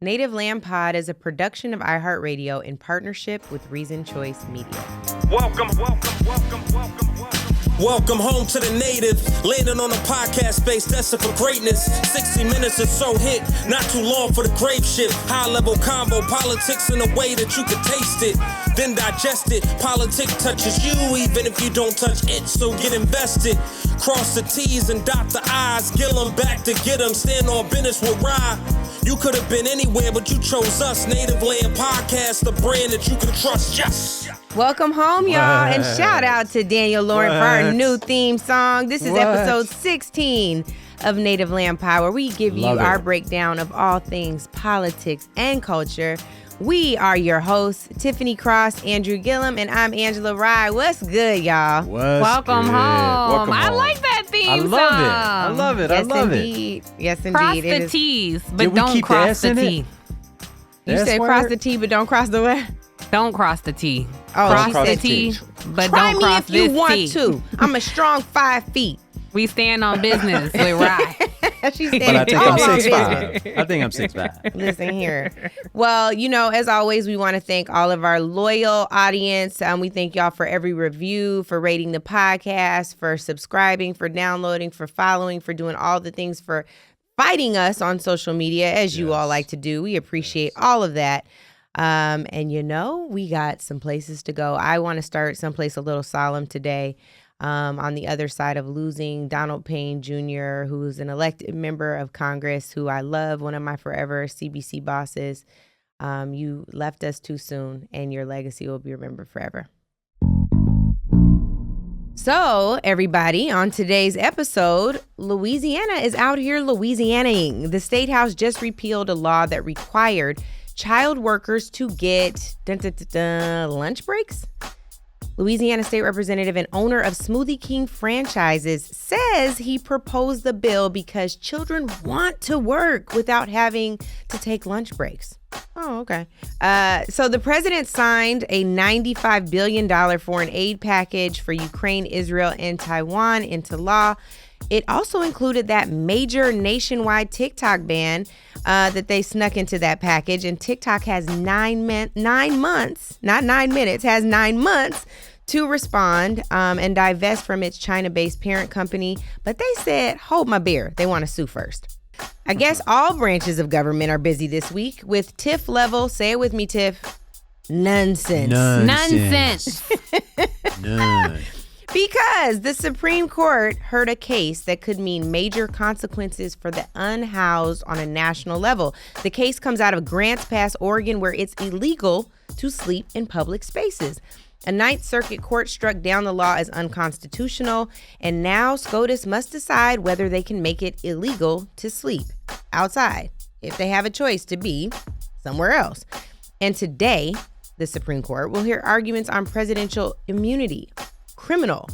Native Land Pod is a production of iHeartRadio in partnership with Reason Choice Media. Welcome home to the native. Landing on a podcast space destined for greatness. 60 minutes or so hit, not too long for the grave ship. High level combo, politics in a way that you can taste it, then digest it. Politics touches you even if you don't touch it, so get invested. Cross the T's and dot the I's. Gillum back to get 'em. Stand on business with Rye. You could have been anywhere, but you chose us. Native Land Podcast, the brand that you can trust. Yes. Welcome home, y'all, and shout out to Daniel Lauren for our new theme song. This is episode 16 of Native Land Pod, where we give you our breakdown of all things politics and culture. We are your hosts, Tiffany Cross, Andrew Gillum, and I'm Angela Rye. What's good, y'all? Welcome home. I like that theme song. I love it. Yes, indeed. Cross the T's, but don't cross the T. You said cross the T, but don't cross the what? Don't cross the T. Oh, cross the T, but try don't cross this T. Try me if you want to. T. I'm a strong 5 feet. We stand on business with Rye. She's But I think I'm 6'5". I think I'm 6'5". Listen here. Well, you know, as always, we want to thank all of our loyal audience. We thank y'all for every review, for rating the podcast, for subscribing, for downloading, for following, for doing all the things, for fighting us on social media, as you all like to do. We appreciate all of that. And you know, we got some places to go. I want to start someplace a little solemn today. On the other side of losing Donald Payne Jr., who's an elected member of Congress, who I love, one of my forever CBC bosses. You left us too soon, and your legacy will be remembered forever. So, everybody, on today's episode, Louisiana is out here Louisianaing. The State House just repealed a law that required child workers to get lunch breaks. Louisiana State Representative and owner of Smoothie King franchises says he proposed the bill because children want to work without having to take lunch breaks. Oh, okay. So the president signed a $95 billion foreign aid package for Ukraine, Israel, and Taiwan into law. It also included that major nationwide TikTok ban that they snuck into that package. And TikTok has 9 months, not 9 minutes, has 9 months to respond and divest from its China-based parent company. But they said, hold my beer. They want to sue first. I guess all branches of government are busy this week with Tiff level, say it with me, Tiff, nonsense. None. Because the Supreme Court heard a case that could mean major consequences for the unhoused on a national level. The case comes out of Grants Pass, Oregon, where it's illegal to sleep in public spaces. A Ninth Circuit court struck down the law as unconstitutional, and now SCOTUS must decide whether they can make it illegal to sleep outside if they have a choice to be somewhere else. And today, the Supreme Court will hear arguments on presidential immunity. Criminal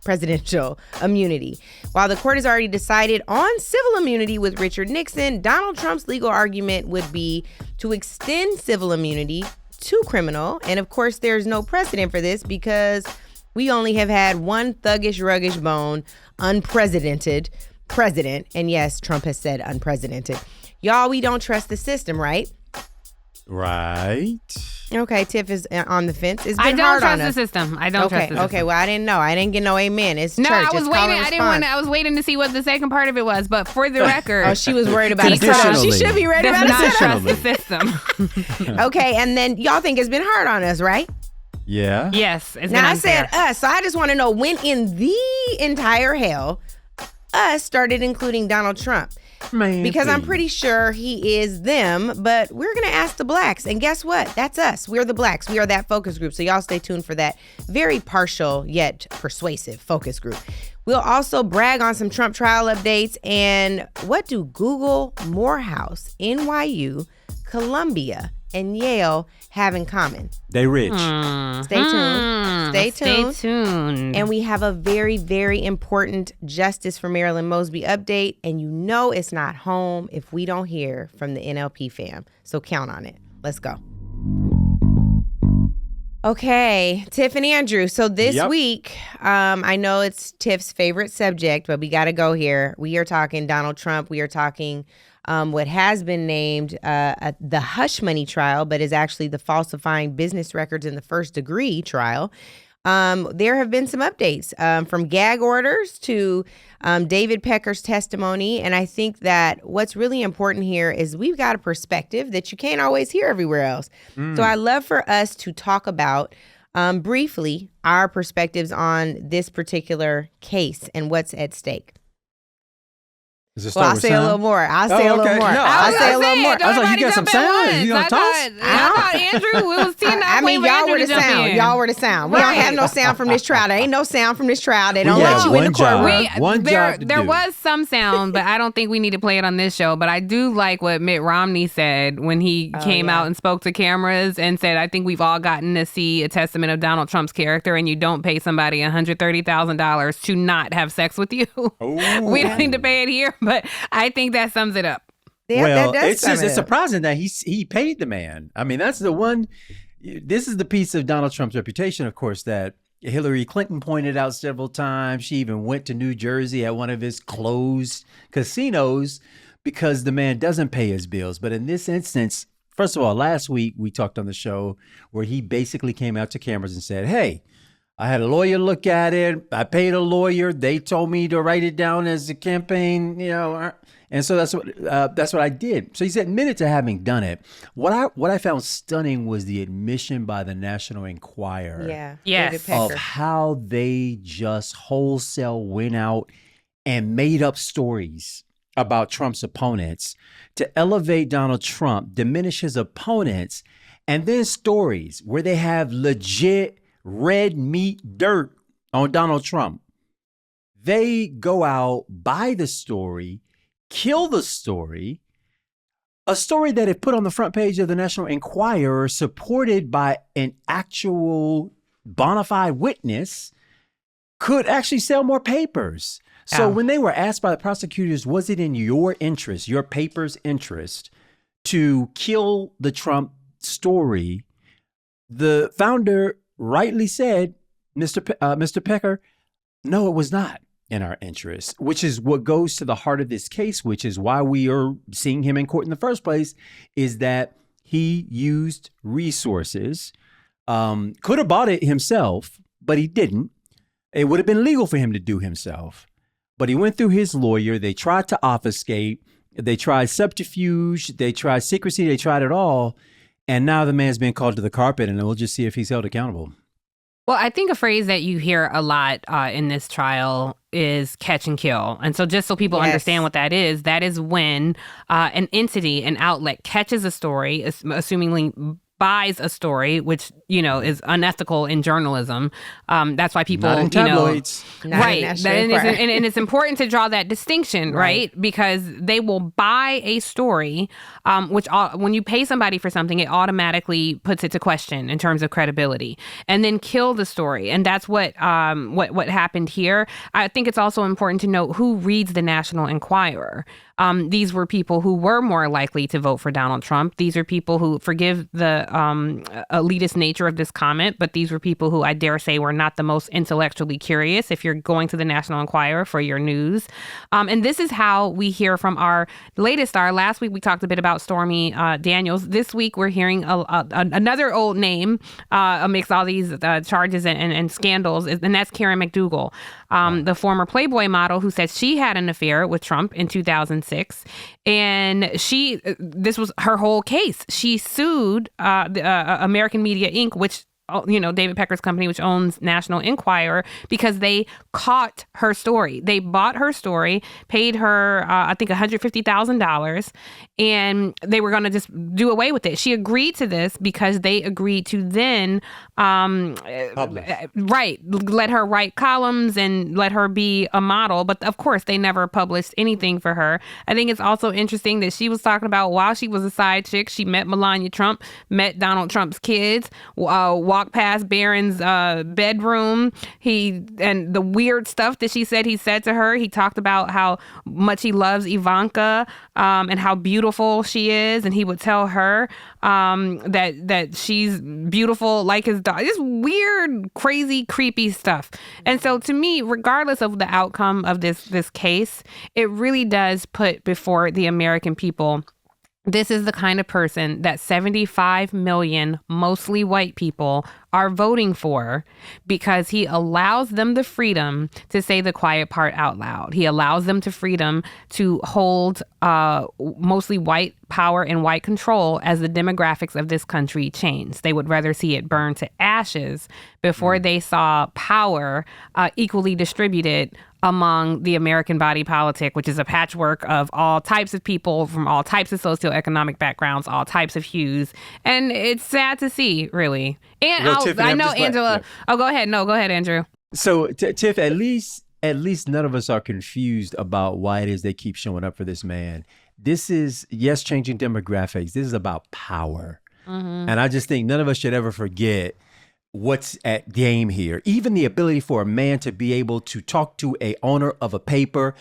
presidential immunity. While the court has already decided on civil immunity with Richard Nixon, Donald Trump's legal argument would be to extend civil immunity to criminal. And of course, there's no precedent for this because we only have had one thuggish, ruggish bone, unprecedented president. And yes, Trump has said unprecedented. Y'all, we don't trust the system, right? Right. Okay, Tiff is on the fence. It's been I don't hard trust on the us. system. I don't trust the system. Okay, well, I didn't know. I didn't get no amen. It's no, church. I was It's waiting. call and I was waiting to see what the second part of it was. But for the record, oh, she was worried about a Traditionally. system. She should be worried about a not system. trust the system. Okay, and then y'all think it's been hard on us, right? Yeah. Yes, it's Now been I unfair. said us, so I just want to know when in the entire hell us started including Donald Trump. Man, Because I'm please. pretty sure he is them, but we're going to ask the blacks. And guess what? That's us. We're the blacks. We are that focus group. So y'all stay tuned for that very partial yet persuasive focus group. We'll also brag on some Trump trial updates. And what do Google, Morehouse, NYU, Columbia, and Yale have in common? They rich. Stay tuned. Stay tuned. Stay tuned. And we have a very, very important Justice for Marilyn Mosby update. And you know it's not home if we don't hear from the NLP fam. So count on it. Let's go. Okay, Tiff and Andrew. So this week, I know it's Tiff's favorite subject, but we got to go here. We are talking Donald Trump. We are talking what has been named the hush money trial, but is actually the falsifying business records in the first degree trial. There have been some updates from gag orders to David Pecker's testimony. And I think that what's really important here is we've got a perspective that you can't always hear everywhere else. So I'd love for us to talk about briefly our perspectives on this particular case and what's at stake. I'll say a little more. I'll say a little more. I was like, you got some sound? You gonna toss? I thought Andrew was seeing that. I mean, y'all were the sound. Y'all were the sound. We don't have no sound from this trial. There ain't no sound from this trial. They don't let you in the courtroom. There was some sound, but I don't think we need to play it on this show. But I do like what Mitt Romney said when he came out and spoke to cameras and said, I think we've all gotten to see a testament of Donald Trump's character, and you don't pay somebody $130,000 to not have sex with you. We don't need to pay it here. But I think that sums it up. Yeah, well, it's surprising that he paid the man. I mean, that's the one. This is the piece of Donald Trump's reputation, of course, that Hillary Clinton pointed out several times. She even went to New Jersey at one of his closed casinos because the man doesn't pay his bills. But in this instance, first of all, last week we talked on the show where he basically came out to cameras and said, hey, I had a lawyer look at it. I paid a lawyer. They told me to write it down as a campaign, and so that's what I did. So he's admitted to having done it. What I found stunning was the admission by the National Enquirer, of how they just wholesale went out and made up stories about Trump's opponents to elevate Donald Trump, diminish his opponents, and then stories where they have legit red meat dirt on Donald Trump. They go out, buy the story, kill the story, a story that if put on the front page of the National Enquirer, supported by an actual bona fide witness, could actually sell more papers. So when they were asked by the prosecutors, was it in your interest, your paper's interest, to kill the Trump story, the founder rightly said, Mr. Pecker, no, it was not in our interest, which is what goes to the heart of this case, which is why we are seeing him in court in the first place, is that he used resources, could have bought it himself, but he didn't. It would have been legal for him to do himself, but he went through his lawyer. They tried to obfuscate. They tried subterfuge. They tried secrecy. They tried it all. And now the man's being called to the carpet, and we'll just see if he's held accountable. Well, I think a phrase that you hear a lot in this trial is catch and kill. And so just so people understand what that is when an entity, an outlet catches a story, assumingly buys a story, which, is unethical in journalism. That's why people, not in tabloids. Right. And it's important to draw that distinction, right? Because they will buy a story, which when you pay somebody for something, it automatically puts it to question in terms of credibility, and then kill the story. And that's what happened here. I think it's also important to note who reads the National Enquirer. These were people who were more likely to vote for Donald Trump. These are people who, forgive the elitist nature of this comment, but these were people who I dare say were not the most intellectually curious if you're going to the National Enquirer for your news. And this is how we hear from our latest star. Last week, we talked a bit about Stormy Daniels. This week, we're hearing another old name amidst all these charges and scandals, and that's Karen McDougal, the former Playboy model who said she had an affair with Trump in 2006. And this was her whole case. She sued American Media Inc., which, David Pecker's company, which owns National Enquirer, because they caught her story. They bought her story, paid her, I think, $150,000, and they were going to just do away with it. She agreed to this because they agreed to then, let her write columns and let her be a model. But of course, they never published anything for her. I think it's also interesting that she was talking about while she was a side chick, she met Melania Trump, met Donald Trump's kids, while walked past Barron's bedroom. And the weird stuff that she said he said to her. He talked about how much he loves Ivanka and how beautiful she is, and he would tell her that she's beautiful like his dog. Just weird, crazy, creepy stuff. And so to me, regardless of the outcome of this case, it really does put before the American people, this is the kind of person that 75 million, mostly white people, are voting for because he allows them the freedom to say the quiet part out loud. He allows them the freedom to hold mostly white power and white control as the demographics of this country change. They would rather see it burn to ashes before they saw power equally distributed among the American body politic, which is a patchwork of all types of people from all types of socioeconomic backgrounds, all types of hues. And it's sad to see, really. And well, Tiffany, I know Angela. Oh, go ahead. No, go ahead, Andrew. So, Tiff, at least none of us are confused about why it is they keep showing up for this man. This is, yes, changing demographics. This is about power. Mm-hmm. And I just think none of us should ever forget what's at game here. Even the ability for a man to be able to talk to a owner of a paper,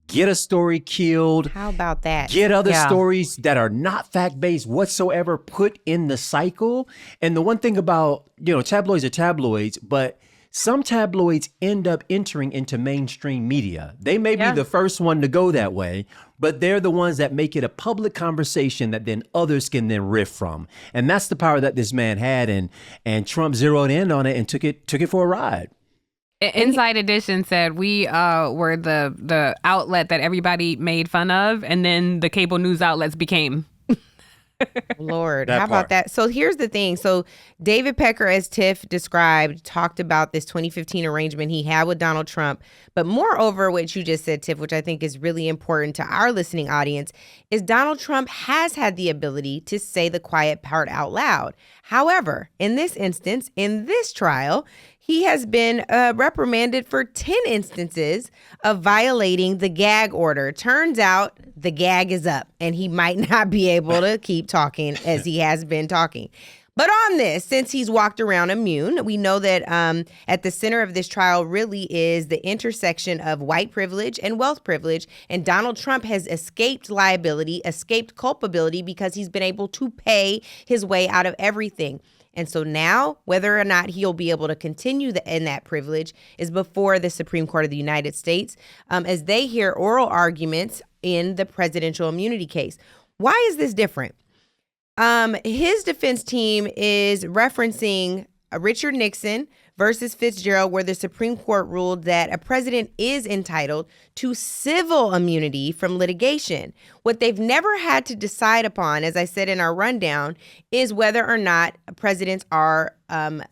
get a story killed. How about that? Get other stories that are not fact-based whatsoever put in the cycle. And the one thing about, tabloids are tabloids, but some tabloids end up entering into mainstream media. They may be the first one to go that way, but they're the ones that make it a public conversation that then others can then riff from. And that's the power that this man had, and Trump zeroed in on it and took it for a ride. Inside Edition said we were the outlet that everybody made fun of, and then the cable news outlets became. Lord, how about that? So here's the thing. So David Pecker, as Tiff described, talked about this 2015 arrangement he had with Donald Trump. But moreover, what you just said, Tiff, which I think is really important to our listening audience, is Donald Trump has had the ability to say the quiet part out loud. However, in this instance, in this trial, he has been reprimanded for 10 instances of violating the gag order. Turns out the gag is up and he might not be able to keep talking as he has been talking. But on this, since he's walked around immune, we know that at the center of this trial really is the intersection of white privilege and wealth privilege. And Donald Trump has escaped liability, escaped culpability because he's been able to pay his way out of everything. And so now, whether or not he'll be able to continue in that privilege is before the Supreme Court of the United States as they hear oral arguments in the presidential immunity case. Why is this different? His defense team is referencing Richard Nixon versus Fitzgerald, where the Supreme Court ruled that a president is entitled to civil immunity from litigation. What they've never had to decide upon, as I said in our rundown, is whether or not presidents are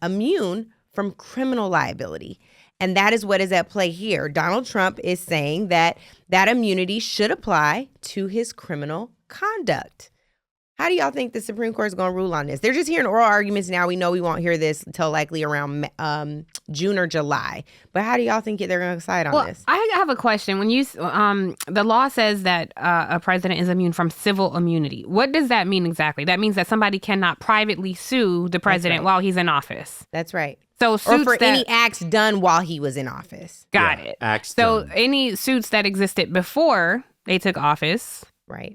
immune from criminal liability. And that is what is at play here. Donald Trump is saying that that immunity should apply to his criminal conduct. How do y'all think the Supreme Court is going to rule on this? They're just hearing oral arguments now. We know we won't hear this until likely around June or July. But how do y'all think they're going to decide on this? I have a question. When you the law says that a president is immune from civil immunity, what does that mean exactly? That means that somebody cannot privately sue the president while he's in office. That's right. So suits or for any acts done while he was in office. Got it. Acts so done. Any suits that existed before they took office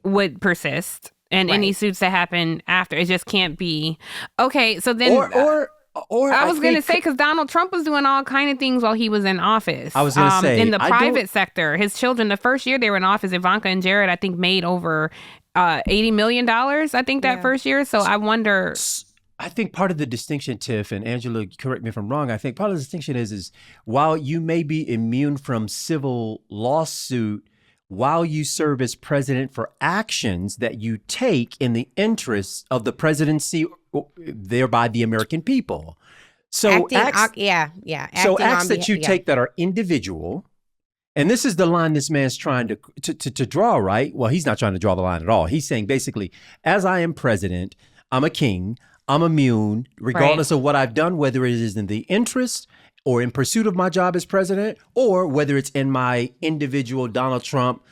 would persist. And any suits that happen after, it just can't be. Okay, so then... Or I was going to say, because Donald Trump was doing all kind of things while he was in office. I was going to say... In the private sector, his children, the first year they were in office, Ivanka and Jared, I think, made over $80 million, I think, that first year. So I wonder... I think part of the distinction, Tiff, and Angela, correct me if I'm wrong, I think part of the distinction is while you may be immune from civil lawsuit, while you serve as president for actions that you take in the interests of the presidency, thereby the American people. So acts that you take that are individual, and this is the line this man's trying to draw, right? Well, he's not trying to draw the line at all. He's saying basically, as I am president, I'm a king, I'm immune, regardless of what I've done, whether it is in the interest or in pursuit of my job as president, or whether it's in my individual Donald Trump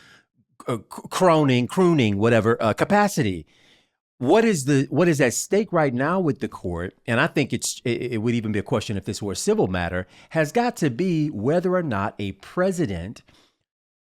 crooning, whatever capacity. what is at stake right now with the court, and I think it would even be a question if this were a civil matter, has got to be whether or not a president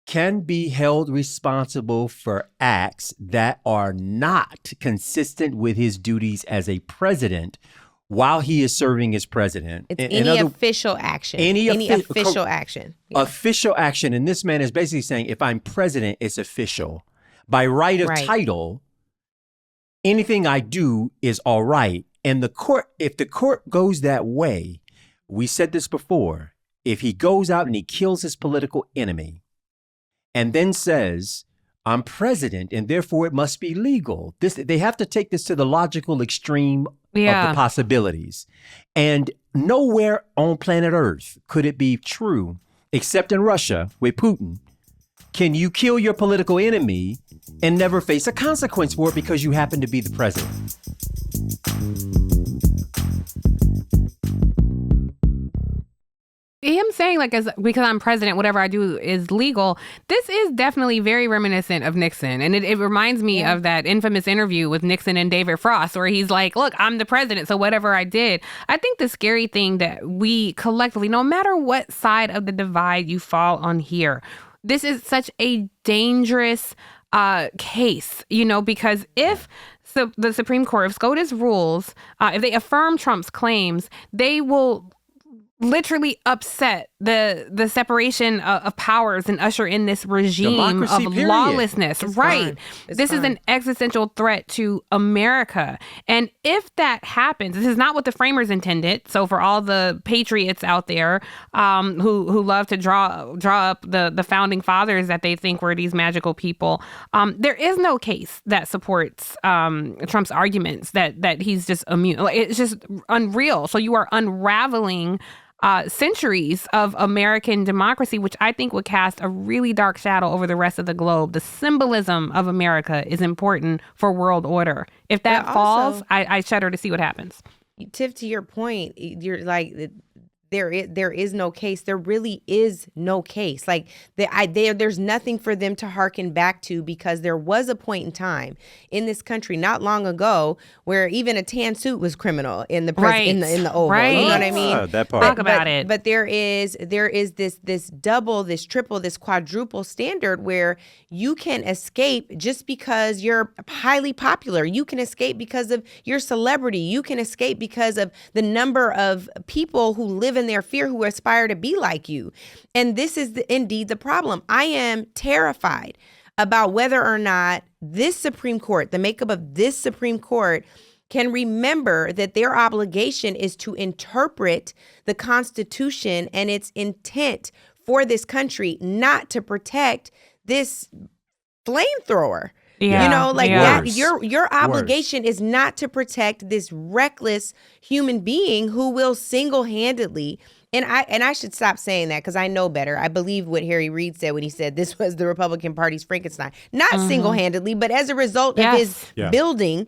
can be held responsible for acts that are not consistent with his duties as a president while he is serving as president. It's any official action. Any official action. Yeah. Official action. And this man is basically saying, if I'm president, it's official. By right of title, anything I do is all right. And if the court goes that way, we said this before, if he goes out and he kills his political enemy and then says, I'm president and therefore it must be legal. They have to take this to the logical extreme of the possibilities. And nowhere on planet Earth could it be true, except in Russia with Putin. Can you kill your political enemy and never face a consequence for it because you happen to be the president? Him saying because I'm president, whatever I do is legal. This is definitely very reminiscent of Nixon. And it reminds me of that infamous interview with Nixon and David Frost, where he's like, look, I'm the president, so whatever I did. I think the scary thing that we collectively, no matter what side of the divide you fall on here, this is such a dangerous case, because if the Supreme Court, if SCOTUS rules, if they affirm Trump's claims, they will literally upset the separation of powers and usher in this regime Democracy, of period. Lawlessness. Right. This is an existential threat to America. And if that happens, this is not what the framers intended. So for all the patriots out there who love to draw up the founding fathers that they think were these magical people, there is no case that supports Trump's arguments that he's just immune. It's just unreal. So you are unraveling centuries of American democracy, which I think would cast a really dark shadow over the rest of the globe. The symbolism of America is important for world order. If that falls, I shudder to see what happens. Tiff, to your point, you're like, there is no case. There really is no case. Like there's nothing for them to hearken back to, because there was a point in time in this country not long ago where even a tan suit was criminal in the in the Oval. Right. You know what I mean? That part. Talk about it. But there is this double, this triple, this quadruple standard where you can escape just because you're highly popular. You can escape because of your celebrity. You can escape because of the number of people who live in their fear, who aspire to be like you. And this is indeed the problem. I am terrified about whether or not this Supreme Court, the makeup of this Supreme Court, can remember that their obligation is to interpret the Constitution and its intent for this country, not to protect this flamethrower. Yeah. That your obligation is not to protect this reckless human being who will single-handedly, and I should stop saying that because I know better. I believe what Harry Reid said when he said this was the Republican Party's Frankenstein. Not single-handedly, but as a result of his building,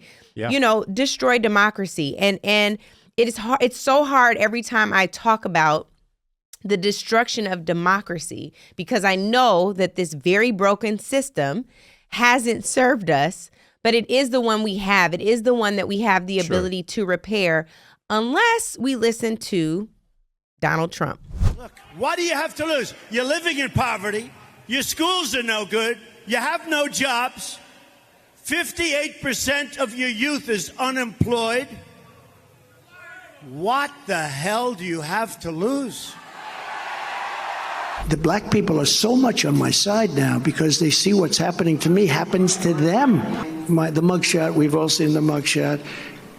destroy democracy. And it is hard. It's so hard every time I talk about the destruction of democracy, because I know that this very broken system hasn't served us, but it is the one we have. It is the one that we have the ability to repair, unless we listen to Donald Trump. Look, what do you have to lose? You're living in poverty. Your schools are no good. You have no jobs. 58% of your youth is unemployed. What the hell do you have to lose? The black people are so much on my side now because they see what's happening to me happens to them. The mugshot, we've all seen the mugshot.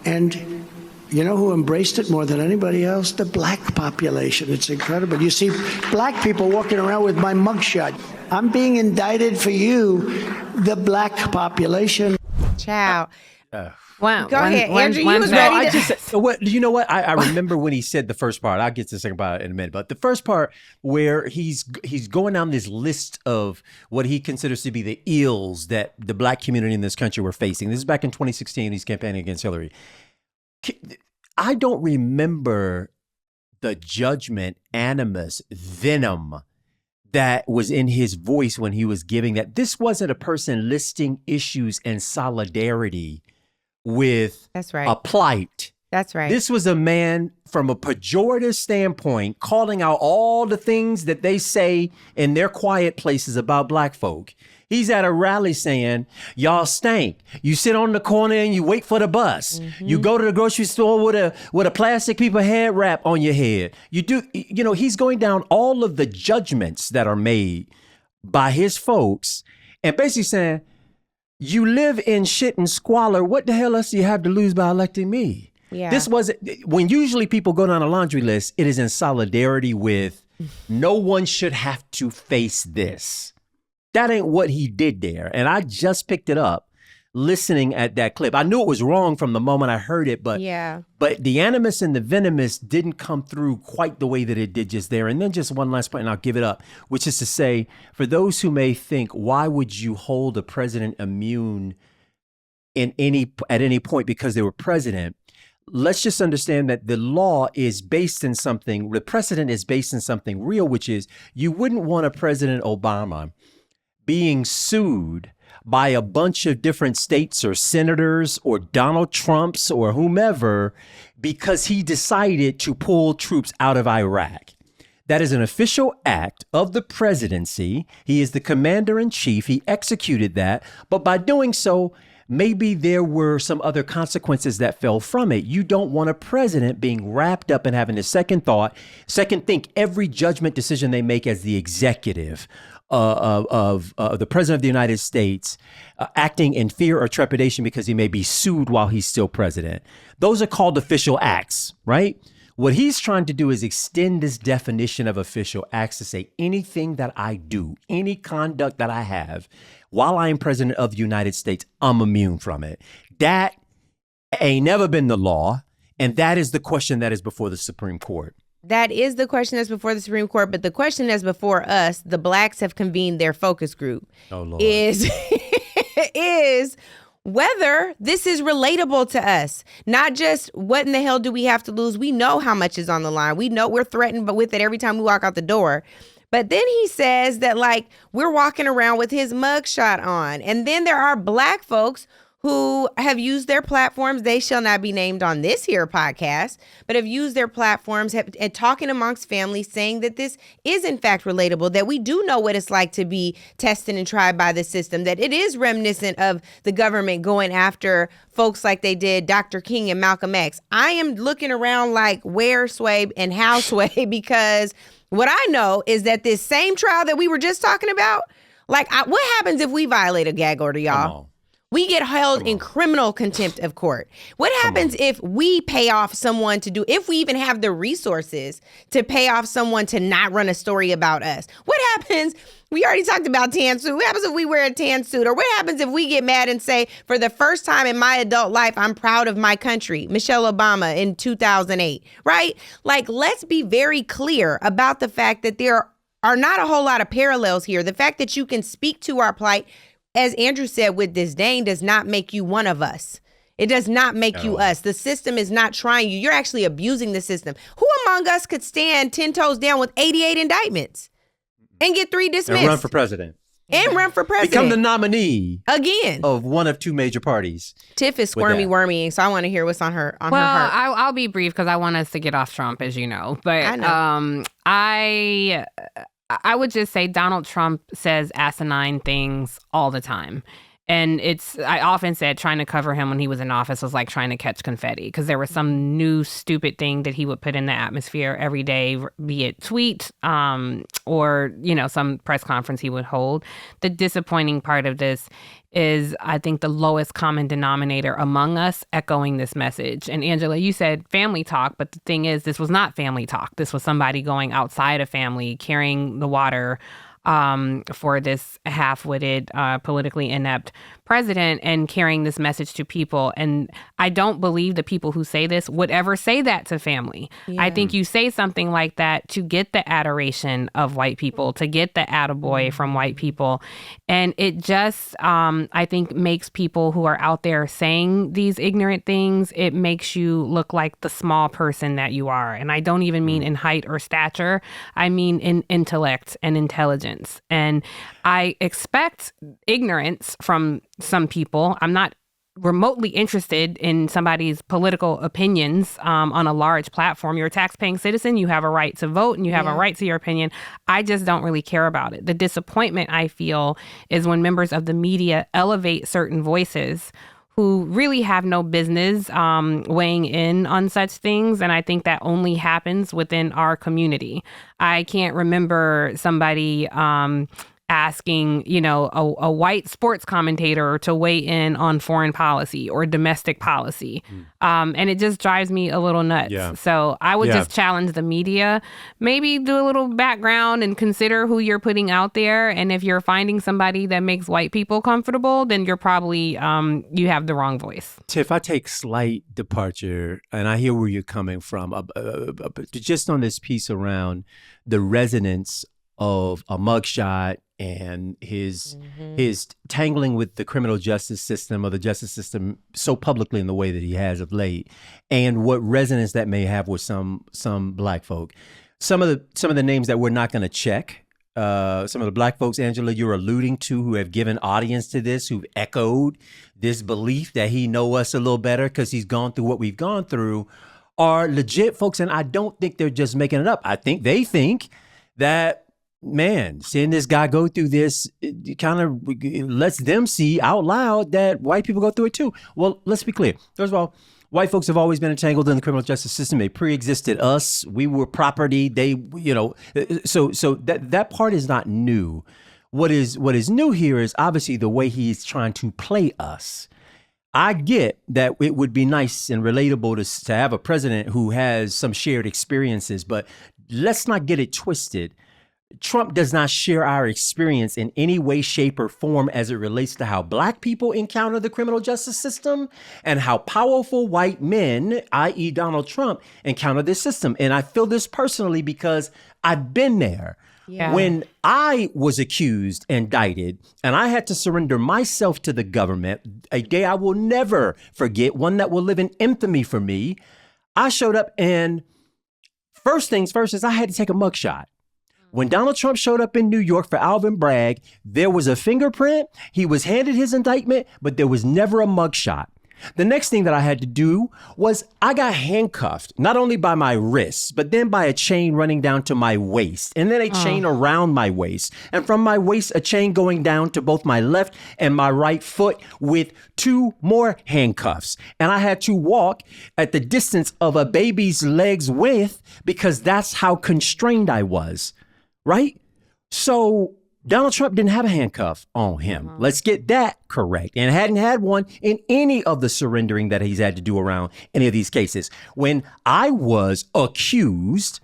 And you know who embraced it more than anybody else? The black population. It's incredible. You see black people walking around with my mugshot. I'm being indicted for you, the black population. Ciao. Wow. Go ahead, Andrew. You was ready to... You know what? I remember when he said the first part. I'll get to the second part in a minute. But the first part where he's going down this list of what he considers to be the ills that the black community in this country were facing. This is back in 2016. He's campaigning against Hillary. I don't remember the judgment, animus, venom that was in his voice when he was giving that. This wasn't a person listing issues and solidarity with That's right. a plight. That's right. This was a man from a pejorative standpoint calling out all the things that they say in their quiet places about black folk. He's at a rally saying, y'all stink. You sit on the corner and you wait for the bus. Mm-hmm. You go to the grocery store with a plastic paper head wrap on your head. He's going down all of the judgments that are made by his folks and basically saying, you live in shit and squalor. What the hell else do you have to lose by electing me? Yeah. This wasn't, when usually people go down a laundry list, it is in solidarity with no one should have to face this. That ain't what he did there. And I just picked it up listening at that clip. I knew it was wrong from the moment I heard it, but the animus and the venomous didn't come through quite the way that it did just there. And then just one last point, and I'll give it up, which is to say, for those who may think, why would you hold a president immune at any point because they were president? Let's just understand that the law is based in something, the precedent is based in something real, which is you wouldn't want a President Obama being sued by a bunch of different states or senators or Donald Trumps or whomever because he decided to pull troops out of Iraq. That is an official act of the presidency. He is the commander in chief. He executed that. But by doing so, maybe there were some other consequences that fell from it. You don't want a president being wrapped up in having a second think every judgment decision they make as the executive of the president of the United States acting in fear or trepidation because he may be sued while he's still president. Those are called official acts, right? What he's trying to do is extend this definition of official acts to say anything that I do, any conduct that I have while I am president of the United States, I'm immune from it. That ain't never been the law. And that is the question that is before the Supreme Court. That is the question that's before the Supreme Court. But the question that's before us, the blacks have convened their focus group, is whether this is relatable to us. Not just what in the hell do we have to lose? We know how much is on the line. We know we're threatened with it every time we walk out the door. But then he says that we're walking around with his mugshot on. And then there are black folks who have used their platforms. They shall not be named on this here podcast, but have used their platforms and talking amongst families, saying that this is in fact relatable, that we do know what it's like to be tested and tried by the system, that it is reminiscent of the government going after folks like they did Dr. King and Malcolm X. I am looking around like where, Sway, and how, Sway, because what I know is that this same trial that we were just talking about, what happens if we violate a gag order, y'all? We get held in criminal contempt of court. What happens if we pay off someone if we even have the resources to pay off someone to not run a story about us? What happens? We already talked about tan suit. What happens if we wear a tan suit? Or what happens if we get mad and say, for the first time in my adult life, I'm proud of my country, Michelle Obama in 2008, right? Let's be very clear about the fact that there are not a whole lot of parallels here. The fact that you can speak to our plight, as Andrew said, with disdain, does not make you one of us. It does not make you us. The system is not trying you. You're actually abusing the system. Who among us could stand 10 toes down with 88 indictments and get 3 dismissed? And run for president. Become the nominee. Again. Of one of 2 major parties. Tiff is wormying, so I want to hear what's on her heart. I'll be brief because I want us to get off Trump, as you know. But I know. I would just say Donald Trump says asinine things all the time. And I often said trying to cover him when he was in office was like trying to catch confetti because there was some new stupid thing that he would put in the atmosphere every day, be it tweet or, some press conference he would hold. The disappointing part of this is, I think, the lowest common denominator among us echoing this message. And Angela, you said family talk, but the thing is, this was not family talk. This was somebody going outside of family, carrying the water for this half-witted, politically inept president and carrying this message to people. And I don't believe the people who say this would ever say that to family. Yeah. I think you say something like that to get the adoration of white people, to get the attaboy from white people. And it just, I think, makes people who are out there saying these ignorant things, it makes you look like the small person that you are. And I don't even mean in height or stature. I mean in intellect and intelligence. And I expect ignorance from some people. I'm not remotely interested in somebody's political opinions on a large platform. You're a tax-paying citizen. You have a right to vote and you have a right to your opinion. I just don't really care about it. The disappointment I feel is when members of the media elevate certain voices who really have no business weighing in on such things. And I think that only happens within our community. I can't remember somebody asking, a white sports commentator to weigh in on foreign policy or domestic policy. And it just drives me a little nuts. Yeah. So I would just challenge the media, maybe do a little background and consider who you're putting out there. And if you're finding somebody that makes white people comfortable, then you're probably, you have the wrong voice. Tiff, I take slight departure, and I hear where you're coming from, just on this piece around the resonance of a mugshot and his tangling with the criminal justice system or the justice system so publicly in the way that he has of late, and what resonance that may have with some Black folk. Some of the names that we're not going to check, some of the Black folks, Angela, you're alluding to, who have given audience to this, who've echoed this belief that he know us a little better because he's gone through what we've gone through, are legit folks, and I don't think they're just making it up. I think they think that, man, seeing this guy go through this, it kind of lets them see out loud that white people go through it too. Well, let's be clear. First of all, white folks have always been entangled in the criminal justice system. They pre-existed us. We were property. They, so that part is not new. What is new here is obviously the way he's trying to play us. I get that it would be nice and relatable to have a president who has some shared experiences, but let's not get it twisted. Trump does not share our experience in any way, shape, or form as it relates to how Black people encounter the criminal justice system and how powerful white men, i.e. Donald Trump, encounter this system. And I feel this personally because I've been there. Yeah. When I was accused and indicted and I had to surrender myself to the government, a day I will never forget, one that will live in infamy for me, I showed up, and first things first is I had to take a mugshot. When Donald Trump showed up in New York for Alvin Bragg, there was a fingerprint. He was handed his indictment, but there was never a mugshot. The next thing that I had to do was I got handcuffed, not only by my wrists, but then by a chain running down to my waist, and then a chain around my waist. And from my waist, a chain going down to both my left and my right foot with 2 more handcuffs. And I had to walk at the distance of a baby's leg's width because that's how constrained I was. Right? So Donald Trump didn't have a handcuff on him. Let's get that correct. And hadn't had one in any of the surrendering that he's had to do around any of these cases. When I was accused,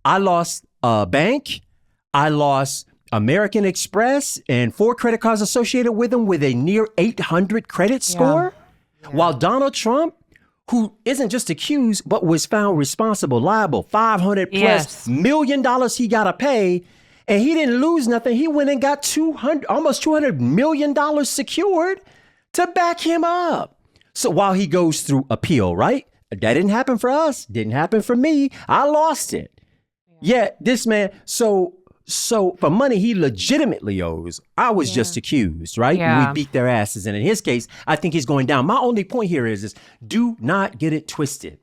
I lost a bank. I lost American Express and 4 credit cards associated with them with a near 800 credit score. Yeah. While Donald Trump, who isn't just accused, but was found responsible, liable, $500 plus million he got to pay. And he didn't lose nothing. He went and got almost $200 million secured to back him up. So while he goes through appeal, right? That didn't happen for us. Didn't happen for me. I lost it. Yet this man, so for money he legitimately owes, I was just accused, right? Yeah. We beat their asses. And in his case, I think he's going down. My only point here is do not get it twisted.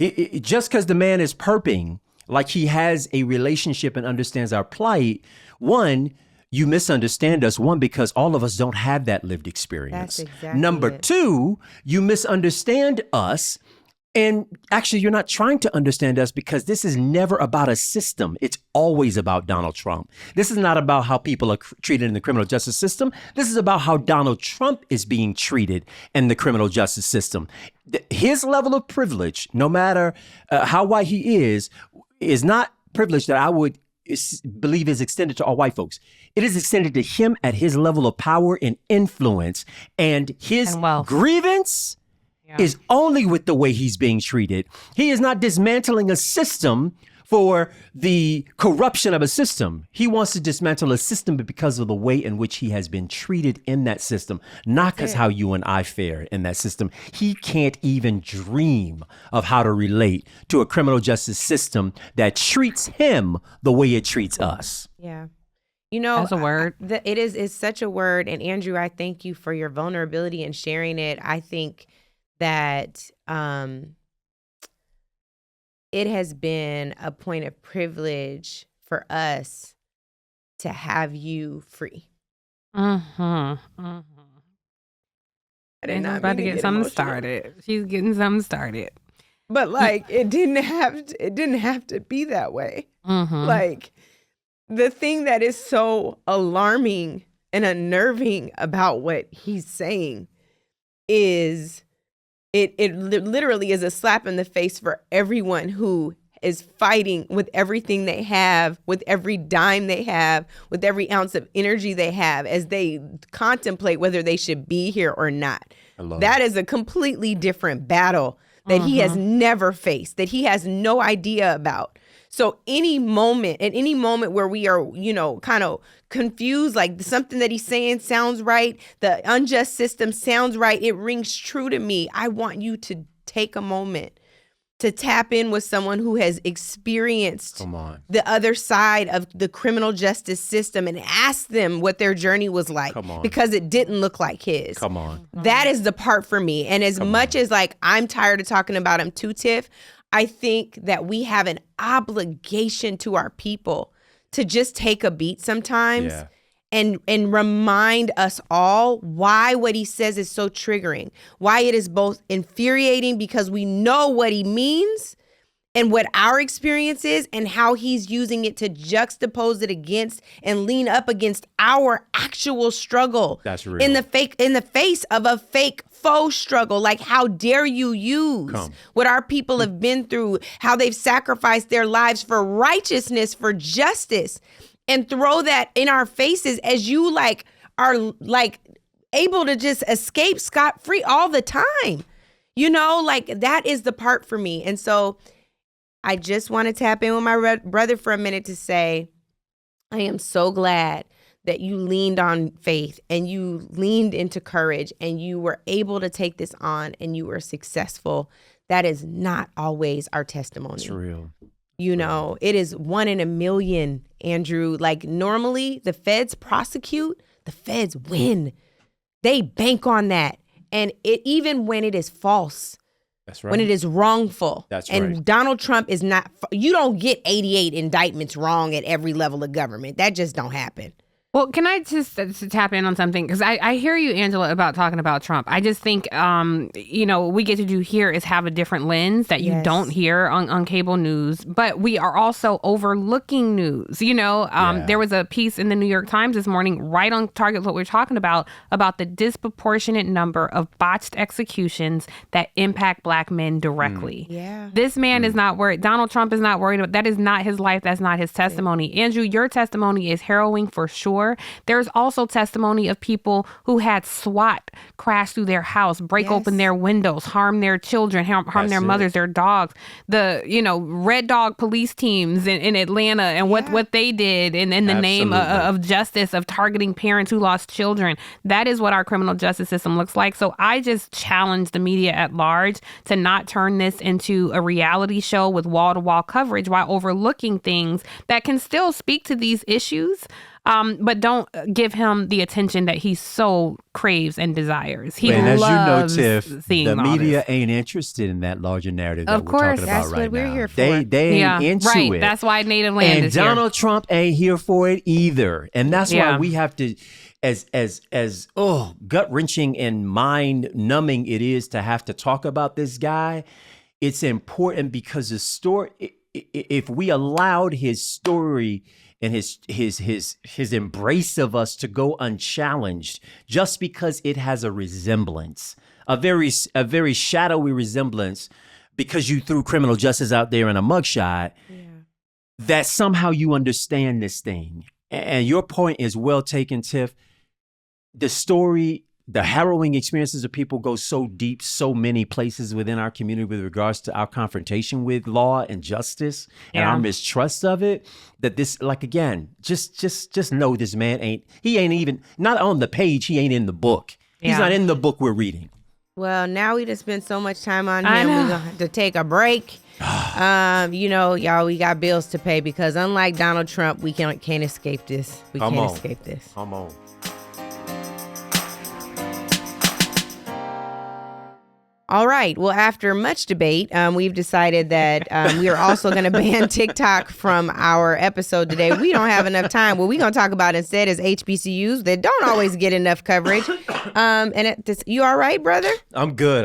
Just because the man is perping like he has a relationship and understands our plight, one, you misunderstand us. One, because all of us don't have that lived experience. That's exactly Number it. 2, you misunderstand us. And actually, you're not trying to understand us because this is never about a system. It's always about Donald Trump. This is not about how people are treated in the criminal justice system. This is about how Donald Trump is being treated in the criminal justice system. His level of privilege, no matter how white he is not privilege that I would believe is extended to all white folks. It is extended to him at his level of power and influence, and his grievance is only with the way he's being treated. He is not dismantling a system for the corruption of a system. He wants to dismantle a system because of the way in which he has been treated in that system, not because how you and I fare in that system. He can't even dream of how to relate to a criminal justice system that treats him the way it treats us. Yeah. You know, that's a word. It's such a word. And Andrew, I thank you for your vulnerability and sharing it. I think that it has been a point of privilege for us to have you free. Mm-hmm. Angela's about to get something started. She's getting something started. But like, it didn't have to be that way. Like, the thing that is so alarming and unnerving about what he's saying is it literally is a slap in the face for everyone who is fighting with everything they have, with every dime they have, with every ounce of energy they have, as they contemplate whether they should be here or not. That is a completely different battle that he has never faced, that he has no idea about. So at any moment where we are, kind of confused, like something that he's saying sounds right, the unjust system sounds right, it rings true to me. I want you to take a moment to tap in with someone who has experienced the other side of the criminal justice system and ask them what their journey was like, because it didn't look like his. That is the part for me. And as much as like I'm tired of talking about him too, Tiff, I think that we have an obligation to our people to just take a beat sometimes and remind us all why what he says is so triggering, why it is both infuriating because we know what he means and what our experience is and how he's using it to juxtapose it against and lean up against our actual struggle. That's real. In the face of a fake faux struggle. Like, how dare you use what our people have been through, how they've sacrificed their lives for righteousness, for justice, and throw that in our faces as you are able to just escape scot-free all the time. That is the part for me. And so I just want to tap in with my brother for a minute to say, I am so glad that you leaned on faith and you leaned into courage and you were able to take this on and you were successful. That is not always our testimony. It's real. It is 1 in a million, Andrew. Like, normally the feds prosecute, the feds win. They bank on that. And even when it is false, that's right. When it is wrongful. That's right. And Donald Trump is not, you don't get 88 indictments wrong at every level of government. That just don't happen. Well, can I just tap in on something? Because I hear you, Angela, about talking about Trump. I just think, what we get to do here is have a different lens that you don't hear on cable news. But we are also overlooking news. There was a piece in the New York Times this morning, right on target with what we're talking about the disproportionate number of botched executions that impact Black men directly. This man is not worried. Donald Trump is not worried about. That is not his life. That's not his testimony. Andrew, your testimony is harrowing for sure. There's also testimony of people who had SWAT crash through their house, break open their windows, harm their children, harm their mothers, their dogs. The, Red Dog police teams in Atlanta and what they did in the name of justice, of targeting parents who lost children. That is what our criminal justice system looks like. So I just challenge the media at large to not turn this into a reality show with wall-to-wall coverage while overlooking things that can still speak to these issues. But don't give him the attention that he so craves and desires. He loves Tiff, the media ain't interested in that larger narrative that we're talking about right now. That's what we're here for. They ain't into it. That's why Native Land is here. And Donald Trump ain't here for it either. And that's why we have to, as gut-wrenching and mind-numbing it is to have to talk about this guy, it's important because the story, if we allowed his story and his embrace of us to go unchallenged just because it has a resemblance, a very shadowy resemblance, because you threw criminal justice out there in a mugshot, that somehow you understand this thing. And your point is well taken, Tiff. The story, the harrowing experiences of people go so deep, so many places within our community with regards to our confrontation with law and justice and our mistrust of it, that this, again, just know this man ain't even, not on the page, he ain't in the book. He's not in the book we're reading. Well, now we just spent so much time on him. We're going to have to take a break. Y'all, we got bills to pay because unlike Donald Trump, we can't escape this. Come on. All right. Well, after much debate, we've decided that we are also going to ban TikTok from our episode today. We don't have enough time. What we're going to talk about instead is HBCUs that don't always get enough coverage. You all right, brother? I'm good.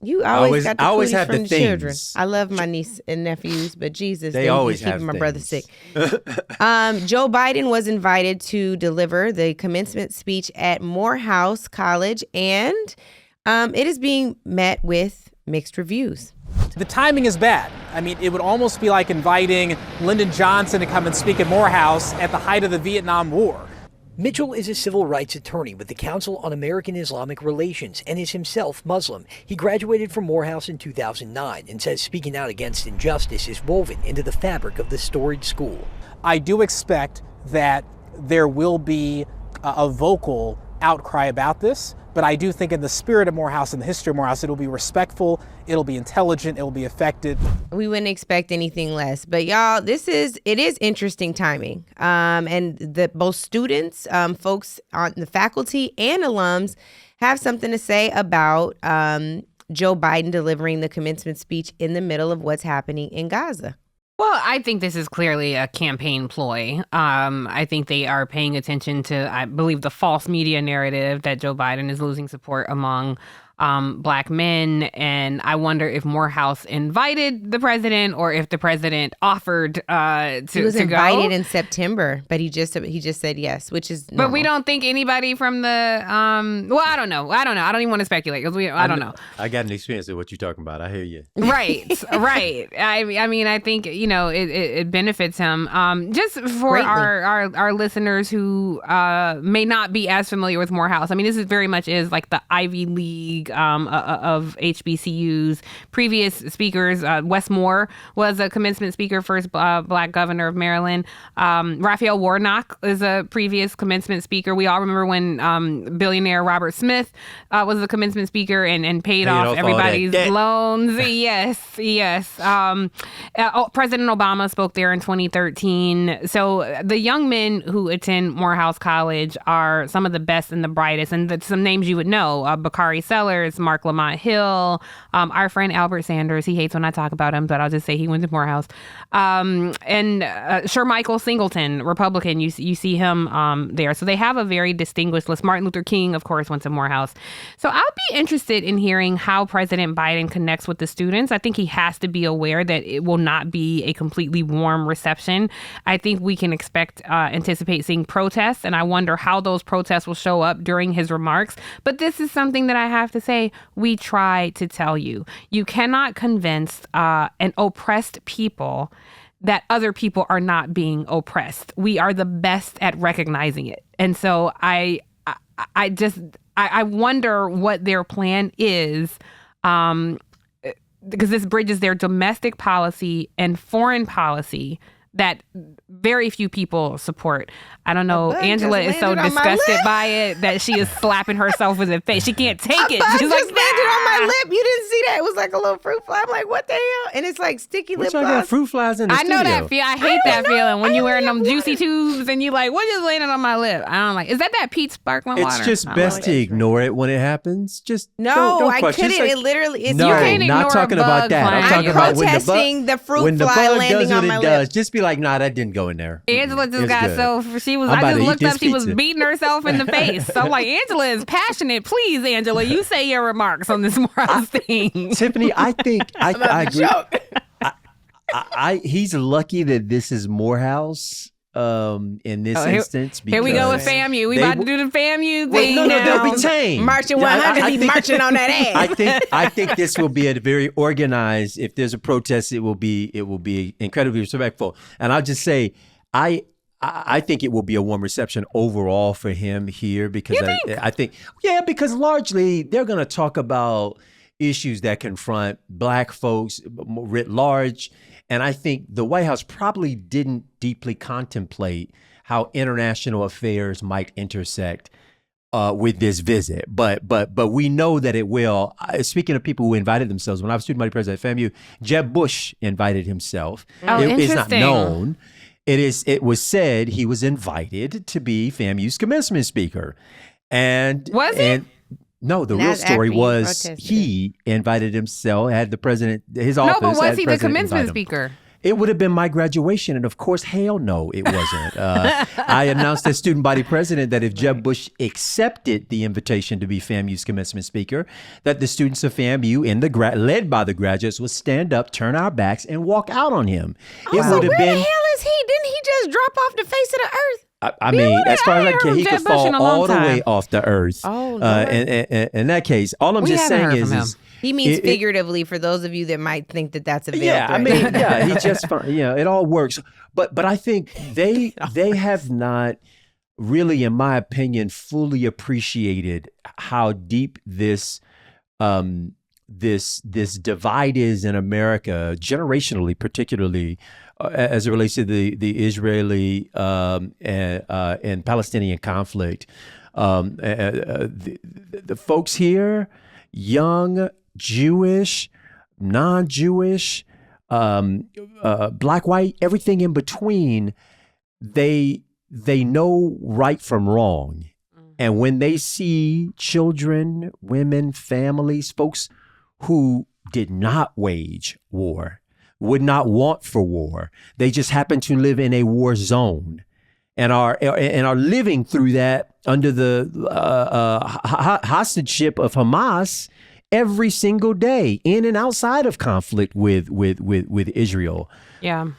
You always got the I always cooties have from the the things. children. I love my niece and nephews, but Jesus, they always keeping have my things. brother sick. Joe Biden was invited to deliver the commencement speech at Morehouse College, and it is being met with mixed reviews. The timing is bad. I mean, it would almost be like inviting Lyndon Johnson to come and speak at Morehouse at the height of the Vietnam War. Mitchell is a civil rights attorney with the Council on American Islamic Relations and is himself Muslim. He graduated from Morehouse in 2009 and says speaking out against injustice is woven into the fabric of the storied school. I do expect that there will be a vocal outcry about this, but I do think in the spirit of Morehouse and the history of Morehouse, it'll be respectful, it'll be intelligent, it'll be effective. We wouldn't expect anything less. But y'all, it is interesting timing. And both students, folks on the faculty and alums have something to say about Joe Biden delivering the commencement speech in the middle of what's happening in Gaza. Well, I think this is clearly a campaign ploy. I think they are paying attention to, I believe, the false media narrative that Joe Biden is losing support among Black men. And I wonder if Morehouse invited the president or if the president offered to go. He was invited in September, but he just said yes, which is normal. But we don't think anybody from the, I don't know. I don't even want to speculate because I don't know. I got an experience of what you're talking about. I hear you. Right. I mean, I think, it benefits him. Just for our listeners who may not be as familiar with Morehouse. I mean, this very much is like the Ivy League of HBCUs. Previous speakers, Wes Moore was a commencement speaker, first Black governor of Maryland. Raphael Warnock is a previous commencement speaker. We all remember when billionaire Robert Smith was the commencement speaker and paid off everybody's loans. Yes. President Obama spoke there in 2013. So the young men who attend Morehouse College are some of the best and the brightest, and some names you would know: Bakari Sellers, Mark Lamont Hill, our friend Albert Sanders. He hates when I talk about him, but I'll just say he went to Morehouse. And Sir Michael Singleton, Republican, you see him there. So they have a very distinguished list. Martin Luther King, of course, went to Morehouse. So I'll be interested in hearing how President Biden connects with the students. I think he has to be aware that it will not be a completely warm reception. I think we can anticipate seeing protests, and I wonder how those protests will show up during his remarks. But this is something that I have to say, we try to tell you. You cannot convince an oppressed people that other people are not being oppressed. We are the best at recognizing it. And so I wonder what their plan is, because this bridges their domestic policy and foreign policy that very few people support. I don't know. Angela is so disgusted by it that she is slapping herself in the face. She can't take it. She's like, landed on my lip. You didn't see that? It was like a little fruit fly. I'm like, what the hell? And it's like sticky lip gloss. Got fruit flies in the studio? I know that feel. I hate that feeling when you're wearing them juicy tubes and you like, what just landed on my lip? I don't like. Is that Peach sparkling water? It's just best to ignore it when it happens. Just no, I couldn't. It literally. It's no, you can't not talking about that. I'm talking about protesting the fruit fly landing on my lip. Just be like, nah, that didn't go in there. Angela just got so she was. I just looked up. She was beating herself in the face. So I'm like, Angela is passionate. Please, Angela, you say your remarks on this Morehouse thing. Tiffany, I think I agree. He's lucky that this is Morehouse. In this instance, here we go with FAMU. We about to do the FAMU thing. No, they'll be tame. Marching 100, be marching on that ass. I think this will be a very organized. If there's a protest, it will be incredibly respectful. And I'll just say, I think it will be a warm reception overall for him here because I think because largely they're going to talk about issues that confront Black folks writ large. And I think the White House probably didn't deeply contemplate how international affairs might intersect with this visit, but we know that it will. Speaking of people who invited themselves, when I was student body president at FAMU, Jeb Bush invited himself. It's not known. It was said he was invited to be FAMU's commencement speaker, and was he? No, the real story was he invited himself. Had the president his office? No, but was he the commencement speaker? It would have been my graduation, and of course, hell no, it wasn't. I announced as student body president that if Jeb Bush accepted the invitation to be FAMU's commencement speaker, that the students of FAMU, led by the graduates, would stand up, turn our backs, and walk out on him. Where the hell is he? Didn't he just drop off the face of the earth? I mean, as far as I can, he could fall all the way off the earth. Oh, in that case, all I'm just saying is he means figuratively for those of you that might think that that's a veiled threat. I mean, he just, it all works. But I think they have not really, in my opinion, fully appreciated how deep this divide is in America, generationally, particularly as it relates to the Israeli and Palestinian conflict. The folks here, young, Jewish, non-Jewish, black, white, everything in between, they know right from wrong. And when they see children, women, families, folks who did not wage war, would not want for war, they just happen to live in a war zone and are living through that under the hostageship of Hamas every single day, in and outside of conflict with Israel. Yeah.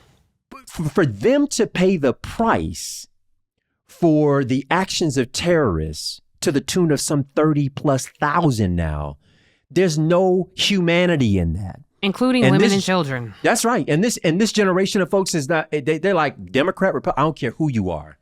For them to pay the price for the actions of terrorists to the tune of some 30,000+ now, there's no humanity in that. Including women and children. That's right. And this generation of folks is not, they're like Democrat, Republican, I don't care who you are.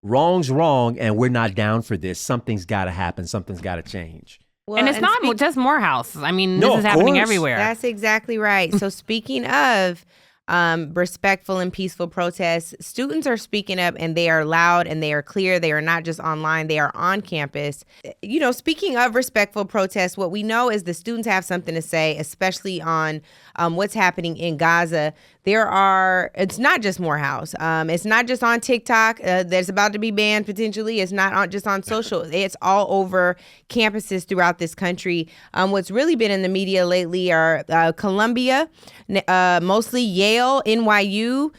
Wrong's wrong, and we're not down for this. Something's got to happen. Something's got to change. Well, and it's not just Morehouse. I mean, this is happening everywhere. That's exactly right. So speaking of respectful and peaceful protests, students are speaking up, and they are loud and they are clear. They are not just online, they are on campus. You know, speaking of respectful protests, what we know is the students have something to say, especially on what's happening in Gaza. It's not just Morehouse. It's not just on TikTok that's about to be banned potentially. It's not just on social. It's all over campuses throughout this country. What's really been in the media lately are Columbia, mostly Yale, NYU,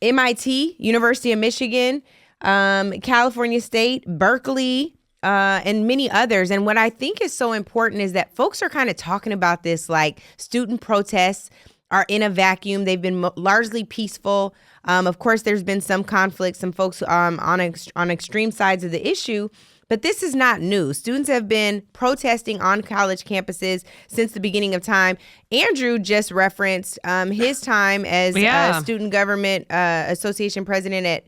MIT, University of Michigan, California State, Berkeley, and many others. And what I think is so important is that folks are kind of talking about this like student protests are in a vacuum. They've been largely peaceful. Of course, there's been some conflict, some folks on extreme sides of the issue, but this is not new. Students have been protesting on college campuses since the beginning of time. Andrew just referenced his time as Student Government Association president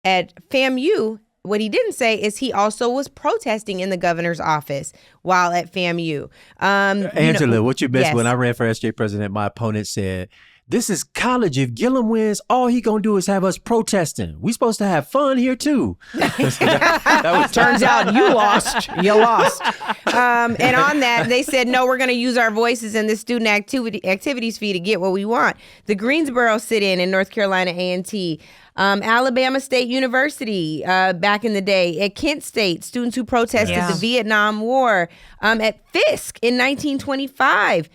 at FAMU. What he didn't say is he also was protesting in the governor's office while at FAMU. Angela, what you missed when I ran for SJ president, my opponent said, "This is college. If Gillum wins, all he gonna do is have us protesting. We supposed to have fun here too." Turns out you lost. You lost. And on that, they said, no, we're going to use our voices in the student activities fee to get what we want. The Greensboro sit-in in North Carolina A&T. Alabama State University back in the day, at Kent State, students who protested the Vietnam War, at Fisk in 1925,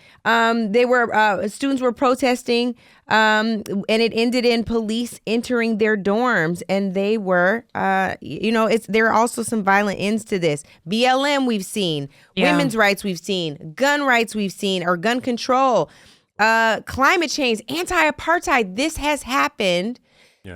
students were protesting, and it ended in police entering their dorms, and they were, there are also some violent ends to this. BLM we've seen, women's rights we've seen, gun rights we've seen, or gun control, climate change, anti-apartheid. This has happened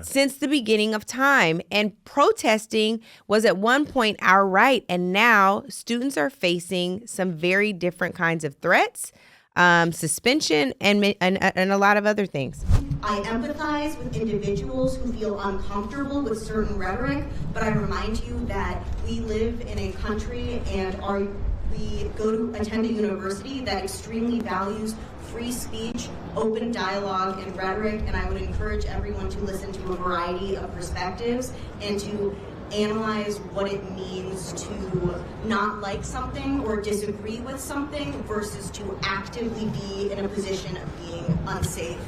since the beginning of time, and protesting was at one point our right, and now students are facing some very different kinds of threats, suspension, and a lot of other things. I empathize with individuals who feel uncomfortable with certain rhetoric, but I remind you that we live in a country and we go to attend a university that extremely values free speech, open dialogue, and rhetoric, and I would encourage everyone to listen to a variety of perspectives and to analyze what it means to not like something or disagree with something versus to actively be in a position of being unsafe.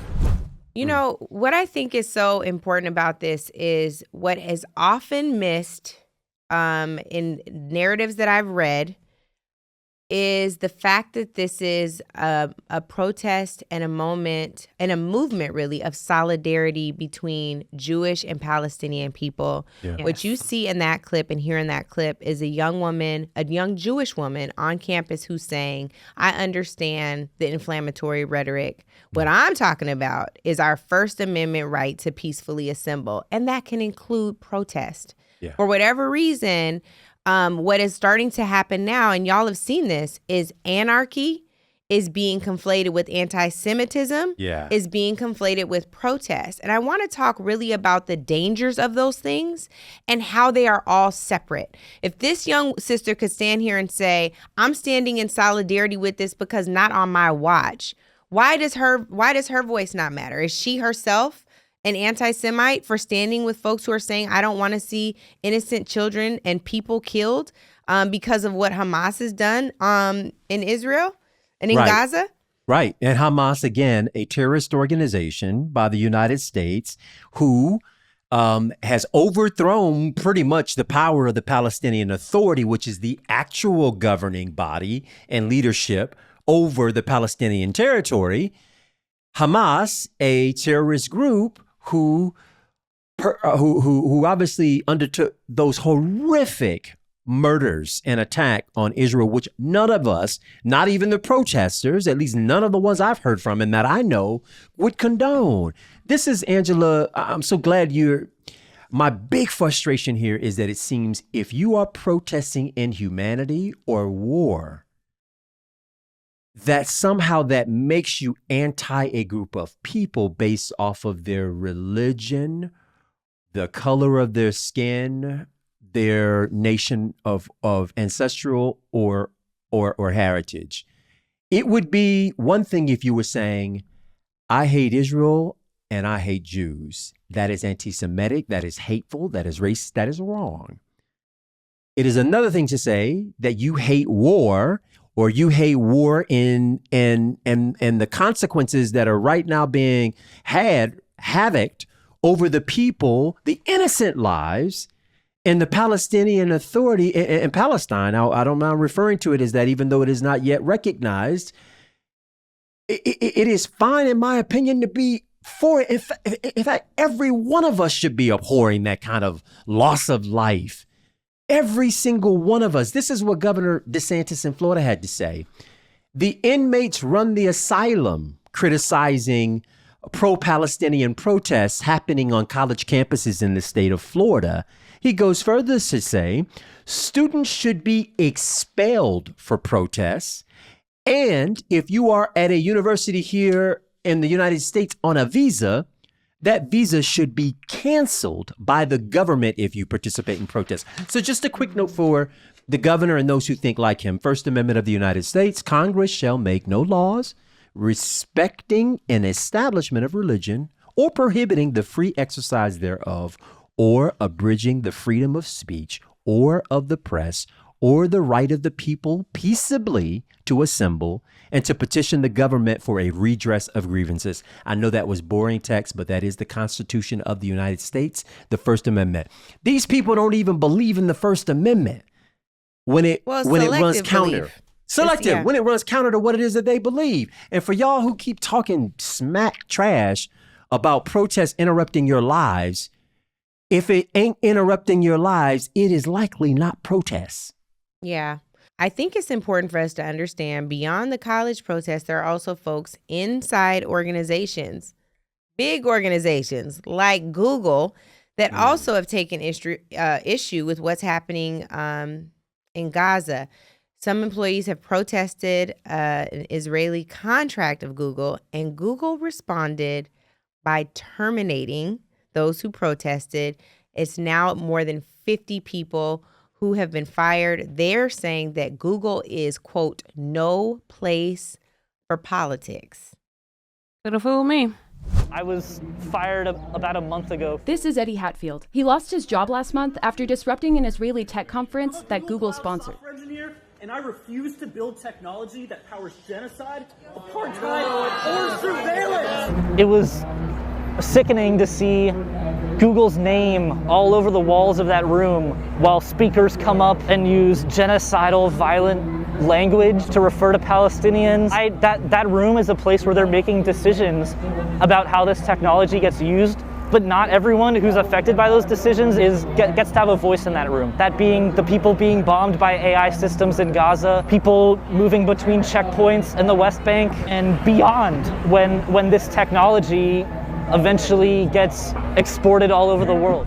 You know, what I think is so important about this is what is often missed in narratives that I've read is the fact that this is a protest and a moment and a movement, really, of solidarity between Jewish and Palestinian people. Yeah. Yes. What you see in that clip and hear in that clip is a young Jewish woman on campus who's saying, I understand the inflammatory rhetoric. What I'm talking about is our First Amendment right to peacefully assemble, and that can include protest. Yeah. For whatever reason, what is starting to happen now, and y'all have seen this, is anarchy is being conflated with anti-Semitism, is being conflated with protest. And I want to talk really about the dangers of those things and how they are all separate. If this young sister could stand here and say, I'm standing in solidarity with this because not on my watch, why does her voice not matter? Is she herself an anti-Semite for standing with folks who are saying, I don't want to see innocent children and people killed because of what Hamas has done in Israel and in Gaza? Right. And Hamas, again, a terrorist organization by the United States who has overthrown pretty much the power of the Palestinian Authority, which is the actual governing body and leadership over the Palestinian territory. Hamas, a terrorist group who obviously undertook those horrific murders and attack on Israel, which none of us, not even the protesters, at least none of the ones I've heard from and that I know, would condone. This is, Angela, I'm so glad my big frustration here is that it seems if you are protesting inhumanity or war, that somehow that makes you anti a group of people based off of their religion, the color of their skin, their nation of ancestral or heritage. It would be one thing if you were saying, I hate Israel and I hate Jews. That is anti-Semitic, that is hateful, that is racist, that is wrong. It is another thing to say that you hate war, or you hate war and the consequences that are right now being havocked over the people, the innocent lives, and the Palestinian Authority in Palestine. I don't mind referring to it as that, even though it is not yet recognized. It is fine, in my opinion, to be for it. In fact, every one of us should be abhorring that kind of loss of life. Every single one of us. This is what Governor DeSantis in Florida had to say. The inmates run the asylum criticizing pro-Palestinian protests happening on college campuses in the state of Florida. He goes further to say students should be expelled for protests. And if you are at a university here in the United States on a visa, that visa should be canceled by the government if you participate in protests. So just a quick note for the governor and those who think like him. First Amendment of the United States, Congress shall make no laws respecting an establishment of religion or prohibiting the free exercise thereof or abridging the freedom of speech or of the press or the right of the people peaceably to assemble and to petition the government for a redress of grievances. I know that was boring text, but that is the Constitution of the United States, the First Amendment. These people don't even believe in the First Amendment when it runs counter. Selective, when it runs counter to what it is that they believe. And for y'all who keep talking smack trash about protests interrupting your lives, if it ain't interrupting your lives, it is likely not protests. Yeah. I think it's important for us to understand beyond the college protests, there are also folks inside organizations, big organizations like Google that also have taken issue with what's happening in Gaza. Some employees have protested an Israeli contract of Google, and Google responded by terminating those who protested. It's now more than 50 people who have been fired. They're saying that Google is, quote, no place for politics. Could have fooled me. I was fired about a month ago. This is Eddie Hatfield. He lost his job last month after disrupting an Israeli tech conference that Google sponsored. And I refuse to build technology that powers genocide, apartheid, or surveillance. It was sickening to see Google's name all over the walls of that room while speakers come up and use genocidal, violent language to refer to Palestinians. That room is a place where they're making decisions about how this technology gets used, but not everyone who's affected by those decisions gets to have a voice in that room. That being the people being bombed by AI systems in Gaza, people moving between checkpoints in the West Bank and beyond when this technology eventually gets exported all over the world.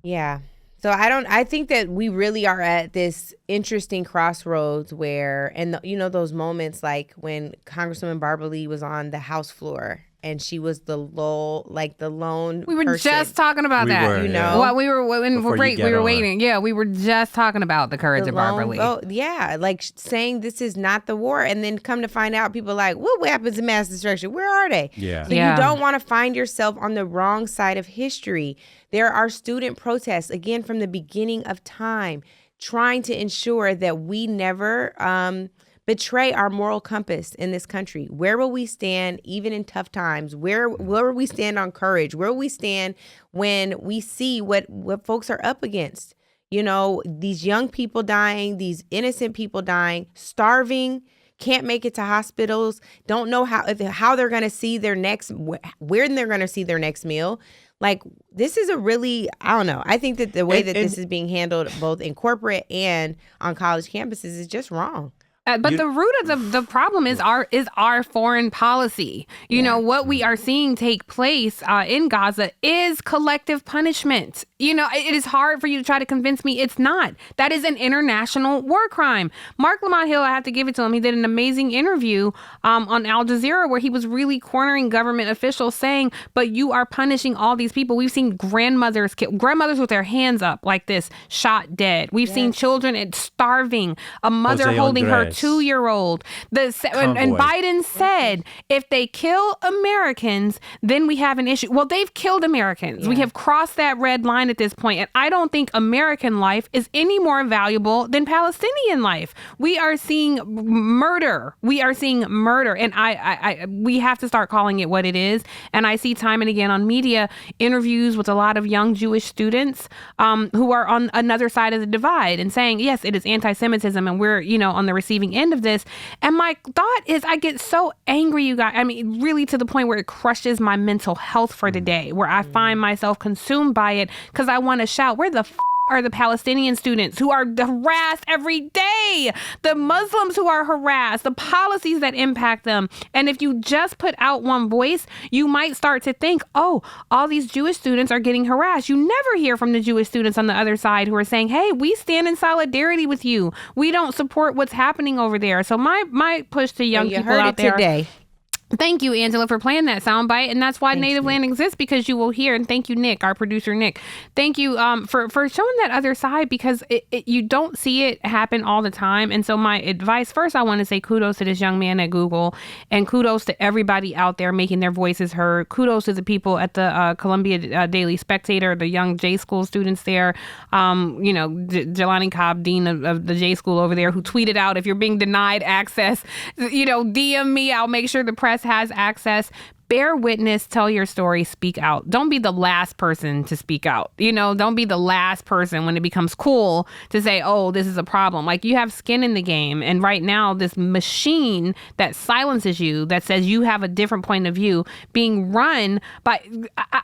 Yeah. So I think that we really are at this interesting crossroads where, and those moments like when Congresswoman Barbara Lee was on the House floor and she was the lone We were person. just talking about that. Well, we were waiting. Yeah, we were just talking about the courage of Barbara Lee. Yeah, like saying this is not the war, and then come to find out, people are like, what weapons of mass destruction? Where are they? Yeah. So you don't want to find yourself on the wrong side of history. There are student protests, again, from the beginning of time, trying to ensure that we never betray our moral compass in this country. Where will we stand even in tough times? Where will we stand on courage? Where will we stand when we see what folks are up against? These young people dying, these innocent people dying, starving, can't make it to hospitals, don't know how they're going to see their next, where they're going to see their next meal. Like, this is a really, I don't know. I think that the way that this is being handled both in corporate and on college campuses is just wrong. But the root of the problem is our foreign policy. You know, what we are seeing take place in Gaza is collective punishment. It is hard for you to try to convince me it's not. That is an international war crime. Mark Lamont Hill, I have to give it to him. He did an amazing interview on Al Jazeera where he was really cornering government officials saying, but you are punishing all these people. We've seen grandmothers with their hands up like this, shot dead. We've seen children starving, a mother holding her 2-year-old. And Biden said, if they kill Americans, then we have an issue. Well, they've killed Americans. Yeah. We have crossed that red line at this point. And I don't think American life is any more valuable than Palestinian life. We are seeing murder. And we have to start calling it what it is. And I see time and again on media interviews with a lot of young Jewish students who are on another side of the divide and saying, yes, it is anti-Semitism and we're, on the receiving end of this. And my thought is I get so angry, you guys. I mean, really to the point where it crushes my mental health for the day, where I find myself consumed by it because I want to shout, where the are the Palestinian students who are harassed every day, the Muslims who are harassed, the policies that impact them. And if you just put out one voice, you might start to think, oh, all these Jewish students are getting harassed. You never hear from the Jewish students on the other side who are saying, hey, we stand in solidarity with you. We don't support what's happening over there. So my push to young people out there today. Thank you, Angela, for playing that soundbite. And that's why Native Land exists, because you will hear. And thank you, Nick, our producer, Nick. Thank you for showing that other side, because you don't see it happen all the time. And so my advice, first, I want to say kudos to this young man at Google, and kudos to everybody out there making their voices heard. Kudos to the people at the Columbia Daily Spectator, the young J School students there. Jelani Cobb, dean of the J School over there, who tweeted out, if you're being denied access, DM me. I'll make sure the press has access. Bear witness, tell your story, speak out. Don't be the last person to speak out. Don't be the last person when it becomes cool to say, oh, this is a problem. Like, you have skin in the game. And right now, this machine that silences you, that says you have a different point of view, being run by,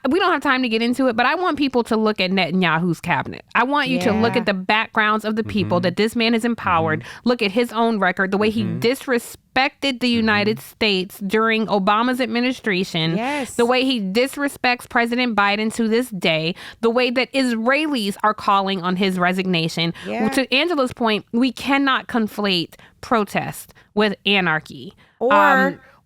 we don't have time to get into it, but I want people to look at Netanyahu's cabinet. I want you to look at the backgrounds of the people that this man has empowered, look at his own record, the way he disrespected the United States during Obama's administration, the way he disrespects President Biden to this day, the way that Israelis are calling on his resignation. To Angela's point, we cannot conflate protest with anarchy.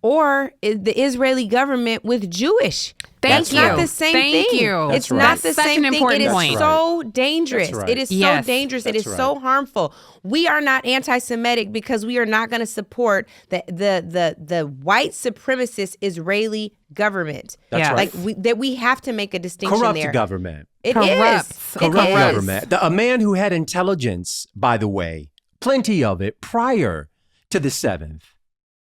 or the Israeli government with Jewish. That's not the same thing. It's not the same thing. It is so dangerous. It is so dangerous. It is so harmful. We are not anti-Semitic because we are not going to support the white supremacist Israeli government. That's right. We have to make a distinction there. Corrupt government. It is. Corrupt government. A man who had intelligence, by the way, plenty of it, prior to the 7th.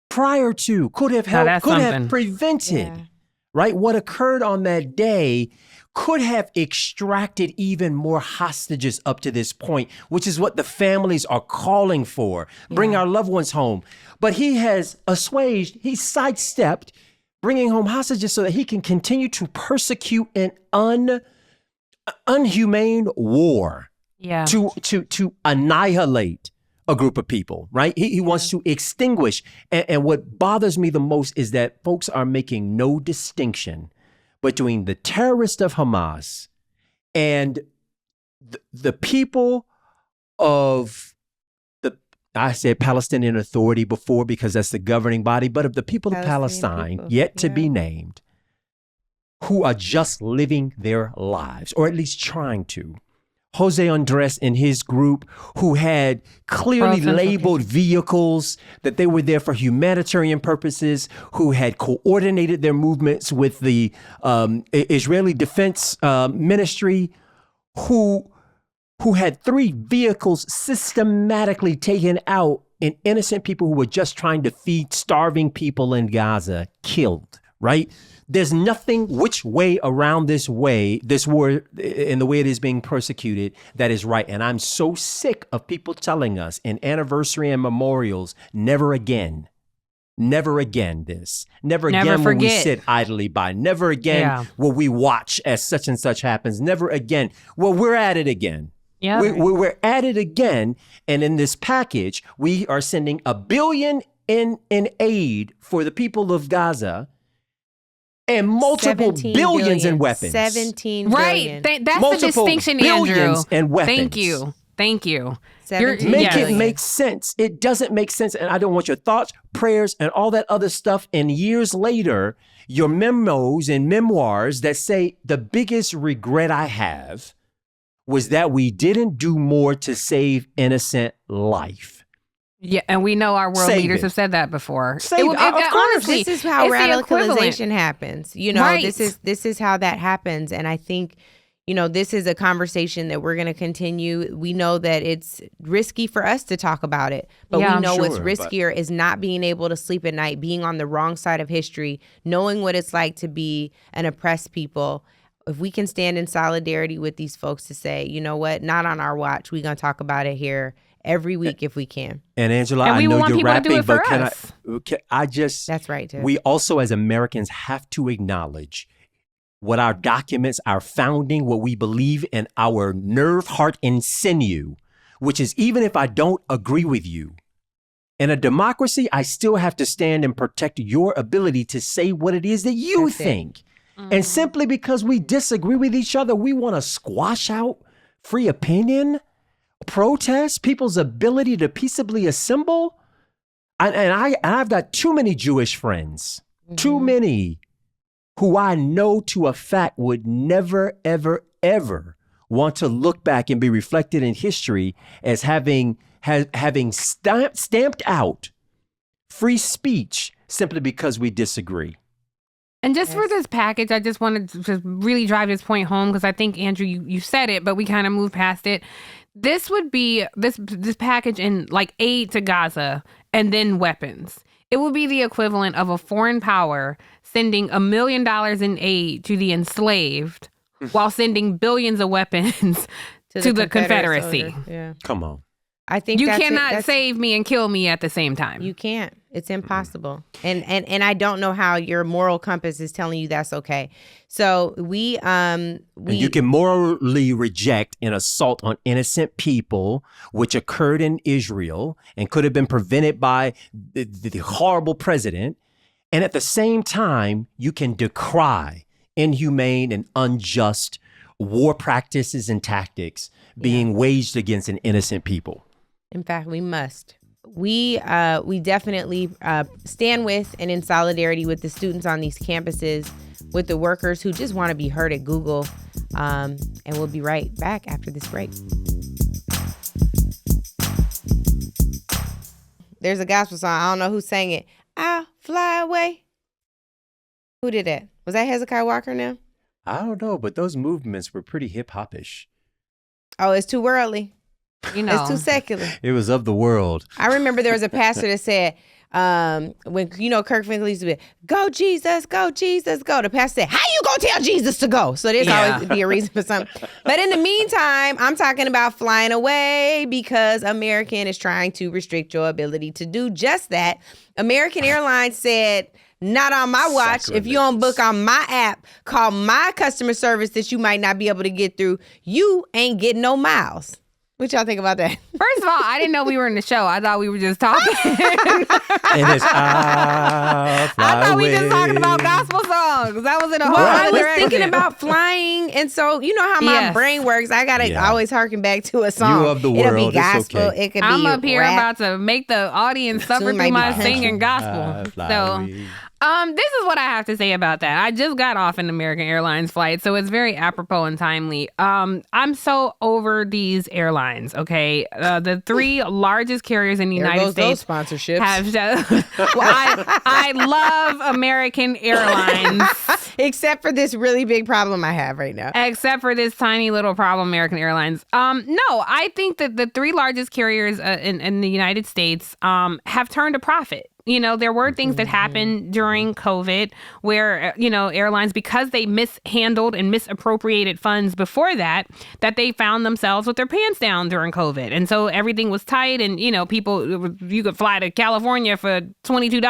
Prior to, could have helped, could have prevented, right? What occurred on that day could have extracted even more hostages up to this point, which is what the families are calling for. Bring our loved ones home. But he has assuaged, he sidestepped bringing home hostages so that he can continue to persecute an unhumane war to annihilate a group of people, right? He wants to extinguish. And what bothers me the most is that folks are making no distinction between the terrorists of Hamas and the people of I said Palestinian Authority before because that's the governing body, but of the people of Palestine, yet to be named, who are just living their lives, or at least trying to. Jose Andres and his group, who had clearly labeled vehicles that they were there for humanitarian purposes, who had coordinated their movements with the Israeli Defense Ministry, who had 3 vehicles systematically taken out and innocent people who were just trying to feed starving people in Gaza killed, right? There's nothing which way around this war and the way it is being persecuted that is right. And I'm so sick of people telling us in anniversary and memorials, never again. Never again this. Never again will we sit idly by. Never again will we watch as such and such happens. Never again. Well, we're at it again. Yeah, we're at it again. And in this package, we are sending $1 billion in aid for the people of Gaza. And multiple billions in weapons. 17 billion. Right. That's multiple the distinction, billions Andrew. And weapons. Thank you. Make it make sense. It doesn't make sense. And I don't want your thoughts, prayers, and all that other stuff. And years later, your memos and memoirs that say the biggest regret I have was that we didn't do more to save innocent life. Yeah, and we know our world leaders have said that before. Honestly, this is how radicalization happens. You know, this is how that happens. And I think, this is a conversation that we're going to continue. We know that it's risky for us to talk about it, but we know what's riskier is not being able to sleep at night, being on the wrong side of history, knowing what it's like to be an oppressed people. If we can stand in solidarity with these folks to say, you know what, not on our watch, we're going to talk about it here every week if we can. And Angela, I know you're rapping, but can I just... That's right, Tiff. We also as Americans have to acknowledge what our documents, our founding, what we believe in our nerve, heart, and sinew, which is even if I don't agree with you, in a democracy, I still have to stand and protect your ability to say what it is that you think. And simply because we disagree with each other, we want to squash out free opinion, protest, people's ability to peaceably assemble. I've got too many Jewish friends, too many who I know to a fact would never, ever, ever want to look back and be reflected in history as having stamped out free speech simply because we disagree. And just for this package, I just wanted to just really drive this point home because I think, Andrew, you said it, but we kind of moved past it. This would be this package in like aid to Gaza and then weapons. It would be the equivalent of a foreign power sending $1 million in aid to the enslaved while sending billions of weapons to the Confederacy. Yeah. Come on. I think you cannot save me and kill me at the same time. You can't. It's impossible. And I don't know how your moral compass is telling you that's okay. So and you can morally reject an assault on innocent people, which occurred in Israel and could have been prevented by the horrible president. And at the same time, you can decry inhumane and unjust war practices and tactics being waged against an innocent people. In fact, we must. we definitely stand with and in solidarity with the students on these campuses, with the workers who just want to be heard at Google. And we'll be right back after this break. There's a gospel song. I don't know who sang it. I'll fly away. Who did that? Was that Hezekiah Walker now? I don't know, but those movements were pretty hip-hop-ish. Oh, it's too worldly. It's too secular. It was of the world. I remember there was a pastor that said, when, Kirk Franklin used to be, go Jesus, go Jesus, go. The pastor said, how you gonna tell Jesus to go? So there's always be a reason for something. But in the meantime, I'm talking about flying away because American is trying to restrict your ability to do just that. American Airlines said, not on my watch. If you don't book on my app, call my customer service that you might not be able to get through, you ain't getting no miles. What y'all think about that? First of all, I didn't know we were in the show. I thought we were just talking. And it's I thought we just talking about gospel songs. That was in a whole I was direction. thinking about flying, and so you know how my brain works. I gotta always harken back to a song. You of the world. It'll be gospel. Okay. It could be I'm up here rap. about to make the audience suffer through my singing gospel. This is what I have to say about that. I just got off an American Airlines flight, so it's very apropos and timely. I'm so over these airlines, okay? The three largest carriers in the United States those sponsorships. I love American Airlines. Except for this really big problem I have right now. Except for this tiny little problem, American Airlines. No, I think that the three largest carriers in the United States have turned a profit. There were things that happened during COVID where, airlines, because they mishandled and misappropriated funds before that they found themselves with their pants down during COVID. And so everything was tight and, you could fly to California for $22,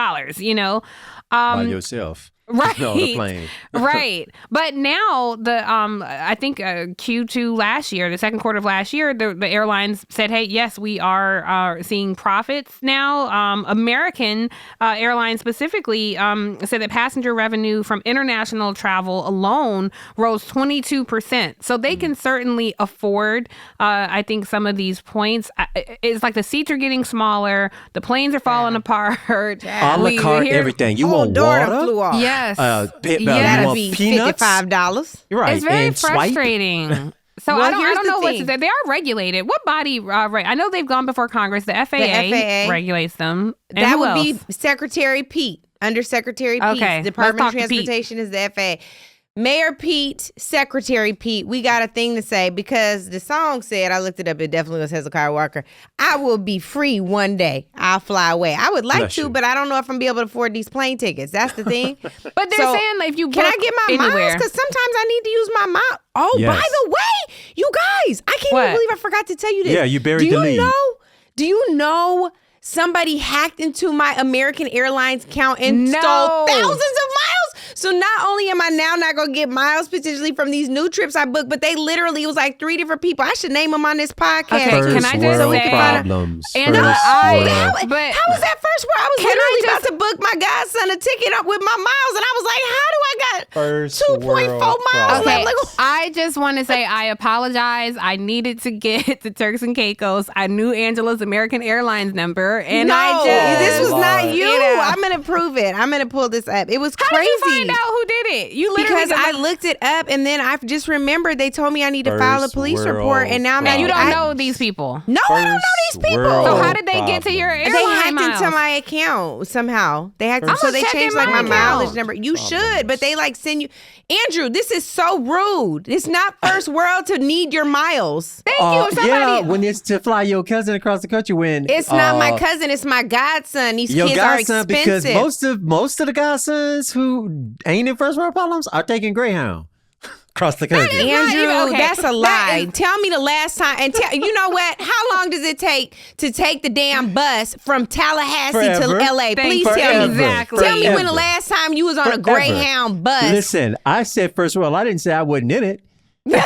By yourself. Right. On the plane. Right. But now I think Q2 last year, the second quarter of last year, the airlines said, hey, yes, we are seeing profits now. American Airlines specifically said that passenger revenue from international travel alone rose 22%. So they can certainly afford, I think, some of these points. It's like the seats are getting smaller. The planes are falling apart. A la carte, everything. You want water? Flew off. Yes. You that'd want be peanuts? $55. Right. It's very and frustrating. So Well, I don't here's know the what to thing. say. They are regulated. What body? I know they've gone before Congress. The FAA regulates them. And That who would else? be Secretary Pete. Under Secretary Pete. Okay, Department let's of talk to Pete. Transportation is the FAA. Mayor Pete, Secretary Pete, we got a thing to say because the song said, I looked it up, it definitely was Hezekiah Walker, I will be free one day. I'll fly away. I would like Bless to, you. but I don't know if I'm be able to afford these plane tickets. That's the thing. But they're saying if you can I book get my miles? anywhere. Because sometimes I need to use my miles. Oh, Yes. by the way, you guys, I can't What? even believe I forgot to tell you this. Yeah, you buried the lead. Do you know somebody hacked into my American Airlines account and No. stole thousands of miles? So not only am I now not going to get miles potentially from these new trips I booked, but they literally, it was like 3 different people. I should name them on this podcast. Okay, can I just say- problems. Angela, First world. but How was that first word? I was Can I literally about to book my godson a ticket up with my miles, and I was like, how do I got First 2.4 world miles Okay, left? Like, I just want to say I apologize. I needed to get the Turks and Caicos. I knew Angela's American Airlines number, and this was not you. know. I'm gonna prove it. I'm gonna pull this up. It was How crazy. did you find out who did it? You literally Because I looked it up, and then I just remembered they told me I need to file a First police world report, and now I'm and you don't I- know these people. No, I don't know these people. world So how did they get to your airline They hacked miles? into my account somehow. They hacked, I'm so gonna they check changed in like my my mileage account. number. You should, but they like send you. Andrew, this is so rude. It's not first world to need your miles. Thank you. Somebody. Yeah, when it's to fly your cousin across the country when It's not my cousin. It's my godson. These your kids are godson, expensive. because most of the godsons who ain't in first world problems are taking Greyhound across the country. Andrew, even- okay. that's a That lie. is- Tell me the last time. And you know what? How long does it take to take the damn bus from Tallahassee Forever. to LA? Please Thank tell you. me. Exactly. Tell me when the Forever. last time you was on a Forever. Greyhound bus. Listen, I said first world. I didn't say I wasn't in it. Anyway,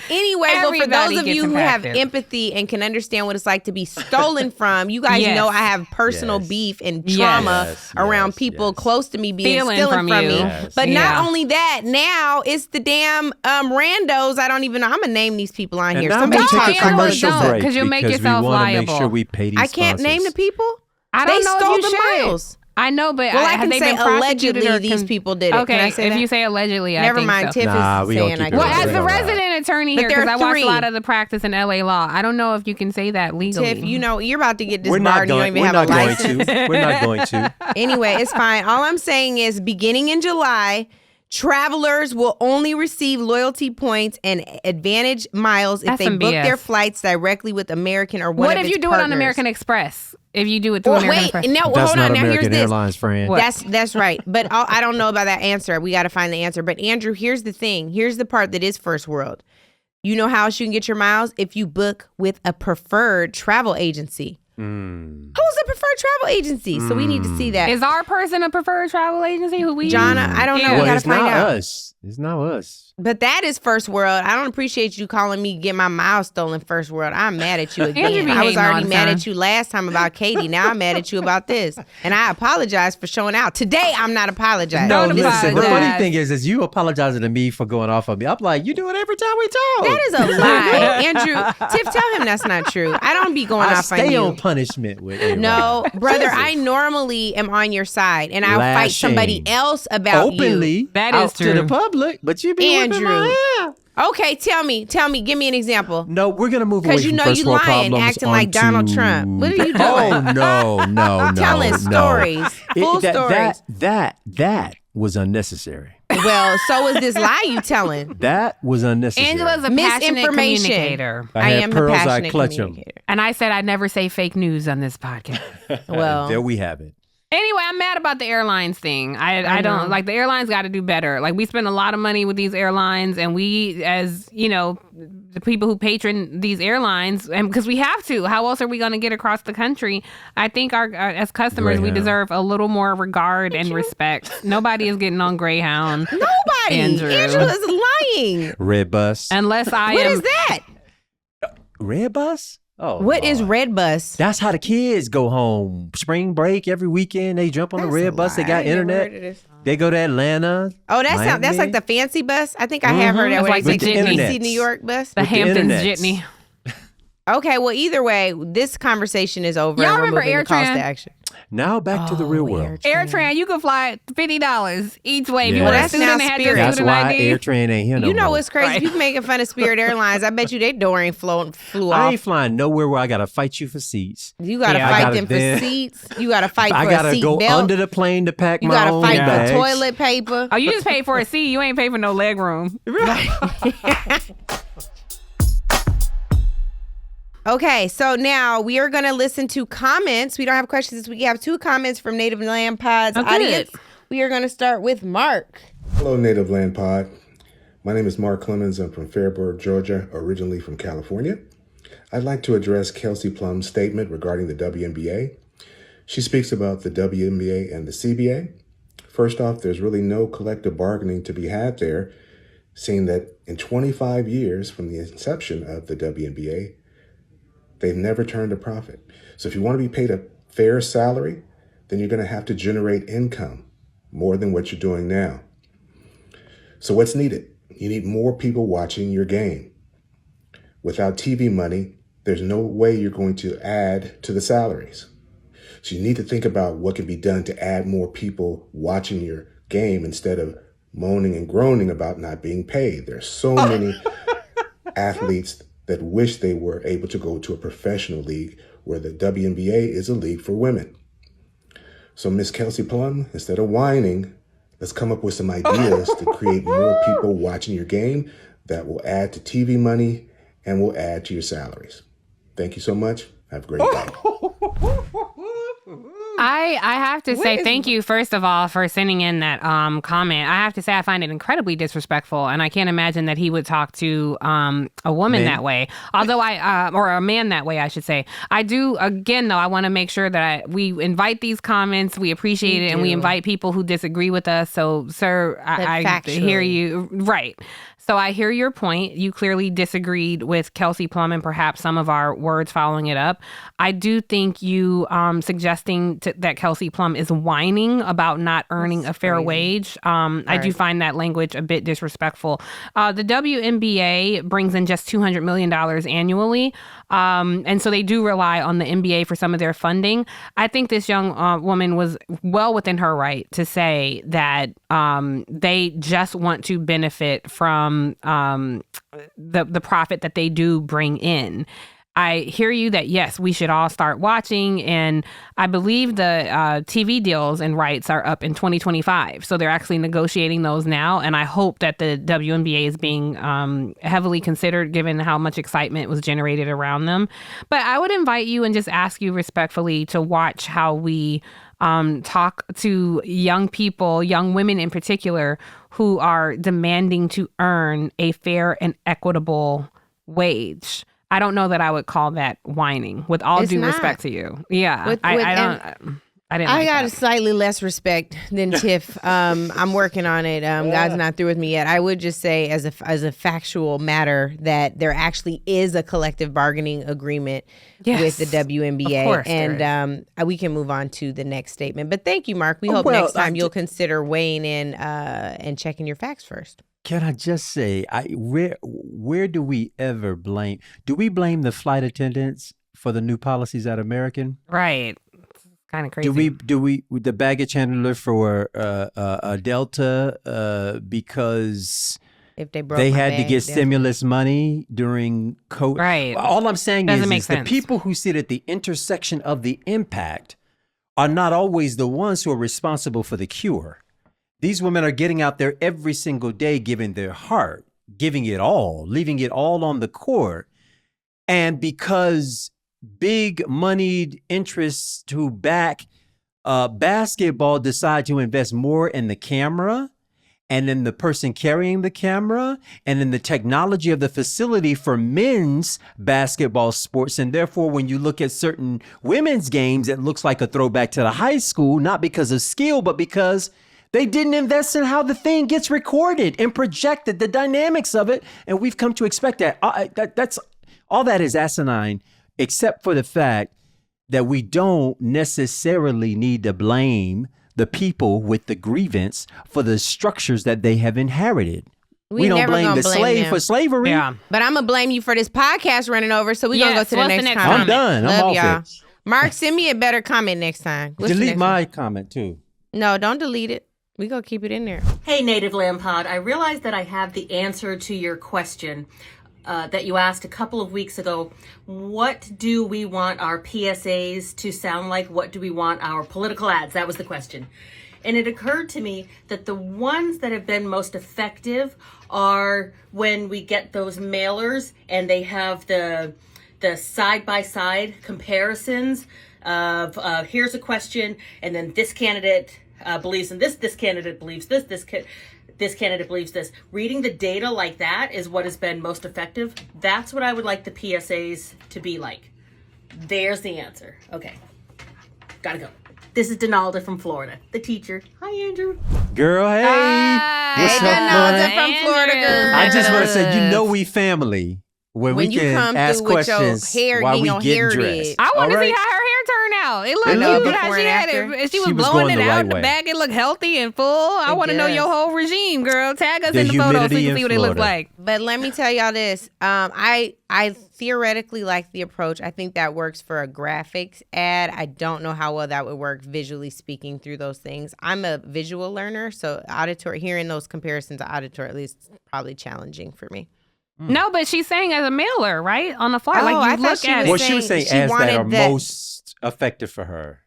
well, for those of you who have empathy and can understand what it's like to be stolen from, you guys know I have personal beef and trauma around people close to me being stolen from me. But not only that, now it's the damn randos. I don't even know. I'm gonna name these people on here. Somebody take a commercial break because you'll make yourself we liable. Make sure we pay these I can't name the people. I don't know stole if you the should. miles. I know, but I can say allegedly these people did it. Okay, if you say allegedly, never mind. So. Tiff is saying I can. Well, as the resident attorney here, because I watch a lot of the practice in LA law, I don't know if you can say that legally. Tiff, you know, you're about to get disbarred. You don't even have a license. We're not going to. Anyway, it's fine. All I'm saying is, beginning in July, travelers will only receive loyalty points and advantage miles if they book their flights directly with American or one of its partners. What if you do it on American Express? If you do it through American Express. No, that's hold not on. Now American here's this. Airlines, friend. That's right. But I don't know about that answer. We got to find the answer. But Andrew, here's the thing. Here's the part that is first world. You know how else you can get your miles? If you book with a preferred travel agency. Who's a preferred travel agency? So we need to see that. Is our person a preferred travel agency? Who we? Jonna, I don't know. Well, we got to find out. It's not us. But that is first world. I don't appreciate you calling me get my miles stolen first world. I'm mad at you again. I was already mad at you last time about Katie. Now I'm mad at you about this. And I apologize for showing out. Today, I'm not apologizing. No, listen. The funny thing is you apologizing to me for going off on me. I'm like, you do it every time we talk. That is a lie. Andrew, Tiff, tell him that's not true. I don't be going off on you. I stay on punishment with you. No, brother, I normally am on your side. And I'll fight somebody else about openly, you. That is true. To the public. But you be Andrew. Okay, tell me, give me an example. No, we're gonna move away from because you know you lying, acting like Donald Trump. What are you doing? Oh no, telling stories, full stories. That was unnecessary. Well, so is this lie you telling. That was unnecessary. Angela's a passionate communicator. I am a passionate communicator. And I said I'd never say fake news on this podcast. Well, there we have it. Anyway, I'm mad about the airlines thing. I don't like the airlines got to do better. Like we spend a lot of money with these airlines, and we, as you know, the people who patron these airlines, and because we have to. How else are we going to get across the country? I think our as customers, we deserve a little more regard and respect. Nobody is getting on Greyhound. Nobody. Andrew. Angela is lying. Red bus. Unless What is that? Red bus? Oh, what is Red Bus? That's how the kids go home. Spring break every weekend. They jump on the Red Bus. They got internet. They go to Atlanta. Oh, that's like the fancy bus. I think I have heard that. Like the DC New York bus. The Hamptons Jitney. Okay, well, either way, this conversation is over. Y'all and we're remember moving to call to AirTran? action. Now back to the real world. AirTran, you can fly $50 each way. If you Yeah. want a That's student now that had your Spirit. That's student why ID. AirTran ain't here no You know more. what's crazy? Right. You making fun of Spirit Airlines. I bet you their door ain't flew I off. ain't flying nowhere where I gotta fight you for seats. You gotta I fight gotta them for then- seats. You gotta fight for I a gotta seat go belt. under the plane to pack You my gotta own fight bags. for toilet paper. Oh, you just paid for a seat. You ain't paid for no leg room. Okay, so now we are going to listen to comments. We don't have questions this week. We have 2 comments from Native Land Pod's audience. We are going to start with Mark. Hello, Native Land Pod. My name is Mark Clemens. I'm from Fairburn, Georgia, originally from California. I'd like to address Kelsey Plum's statement regarding the WNBA. She speaks about the WNBA and the CBA. First off, there's really no collective bargaining to be had there, seeing that in 25 years from the inception of the WNBA, they've never turned a profit. So if you want to be paid a fair salary, then you're going to have to generate income more than what you're doing now. So what's needed? You need more people watching your game. Without TV money, there's no way you're going to add to the salaries. So you need to think about what can be done to add more people watching your game instead of moaning and groaning about not being paid. There's so many athletes that wish they were able to go to a professional league where the WNBA is a league for women. So Miss Kelsey Plum, instead of whining, let's come up with some ideas to create more people watching your game that will add to TV money and will add to your salaries. Thank you so much. Have a great day. I have to say thank you, first of all, for sending in that comment. I have to say I find it incredibly disrespectful, and I can't imagine that he would talk to a woman that way. Although or a man that way, I should say. I do, again, though, I want to make sure that we invite these comments, we appreciate it, and we invite people who disagree with us. So, sir, I hear you. Right. So I hear your point. You clearly disagreed with Kelsey Plum and perhaps some of our words following it up. I do think you suggesting that Kelsey Plum is whining about not earning a fair wage. I do find that language a bit disrespectful. The WNBA brings in just $200 million annually. And so they do rely on the NBA for some of their funding. I think this young woman was well within her right to say that they just want to benefit from the profit that they do bring in. I hear you that, yes, we should all start watching. And I believe the TV deals and rights are up in 2025. So they're actually negotiating those now. And I hope that the WNBA is being heavily considered given how much excitement was generated around them. But I would invite you and just ask you respectfully to watch how we talk to young people, young women in particular, who are demanding to earn a fair and equitable wage. I don't know that I would call that whining, with all due respect to you. Yeah, I got slightly less respect than Tiff. I'm working on it. God's not through with me yet. I would just say as a factual matter that there actually is a collective bargaining agreement with the WNBA. Of course, and we can move on to the next statement. But thank you, Mark. We hope next time you'll consider weighing in and checking your facts first. Can I just say, where do we ever blame? Do we blame the flight attendants for the new policies at American? Right. Kind of crazy. Do we the baggage handler for Delta because if they had to get stimulus money during COVID? Right. All I'm saying is the people who sit at the intersection of the impact are not always the ones who are responsible for the cure. These women are getting out there every single day, giving their heart, giving it all, leaving it all on the court. And because big moneyed interests who back basketball decide to invest more in the camera and in the person carrying the camera and in the technology of the facility for men's basketball sports. And therefore, when you look at certain women's games, it looks like a throwback to the high school, not because of skill, but because they didn't invest in how the thing gets recorded and projected, the dynamics of it. And we've come to expect that. That's all that is asinine, except for the fact that we don't necessarily need to blame the people with the grievance for the structures that they have inherited. We don't blame the slave for slavery. Yeah. But I'm going to blame you for this podcast running over, so we're going to go to the next comment. I'm done. I'm off y'all. it. Mark, send me a better comment next time. Delete my comment, too. No, don't delete it. We gonna keep it in there. Hey, Native Land Pod. I realize that I have the answer to your question that you asked a couple of weeks ago. What do we want our PSAs to sound like? What do we want our political ads? That was the question. And it occurred to me that the ones that have been most effective are when we get those mailers and they have the side-by-side comparisons of here's a question and then this candidate believes in this candidate believes this candidate believes this. Reading the data like that is what has been most effective. That's what I would like the PSAs to be like. There's the answer. Okay. Gotta go. This is Donalda from Florida, the teacher. Hi, Andrew. Girl, hey. What's up, Donalda from Florida, girl. I just want to say, we family. When we you can come ask through with questions your hair, while we your get hair dressed. I want to see how her hair turned out. It looked cute how she had it. She was blowing it out in the back. It looked healthy and full. I want to know your whole regime, girl. Tag us in the photos so we can see what it looks like. But let me tell y'all this. I theoretically like the approach. I think that works for a graphics ad. I don't know how well that would work visually speaking through those things. I'm a visual learner, so auditory, hearing those comparisons to auditory at least is probably challenging for me. No, but she's saying as a mailer, right? On the flyer. Like you look at it. Well, she was saying ads that are most effective for her.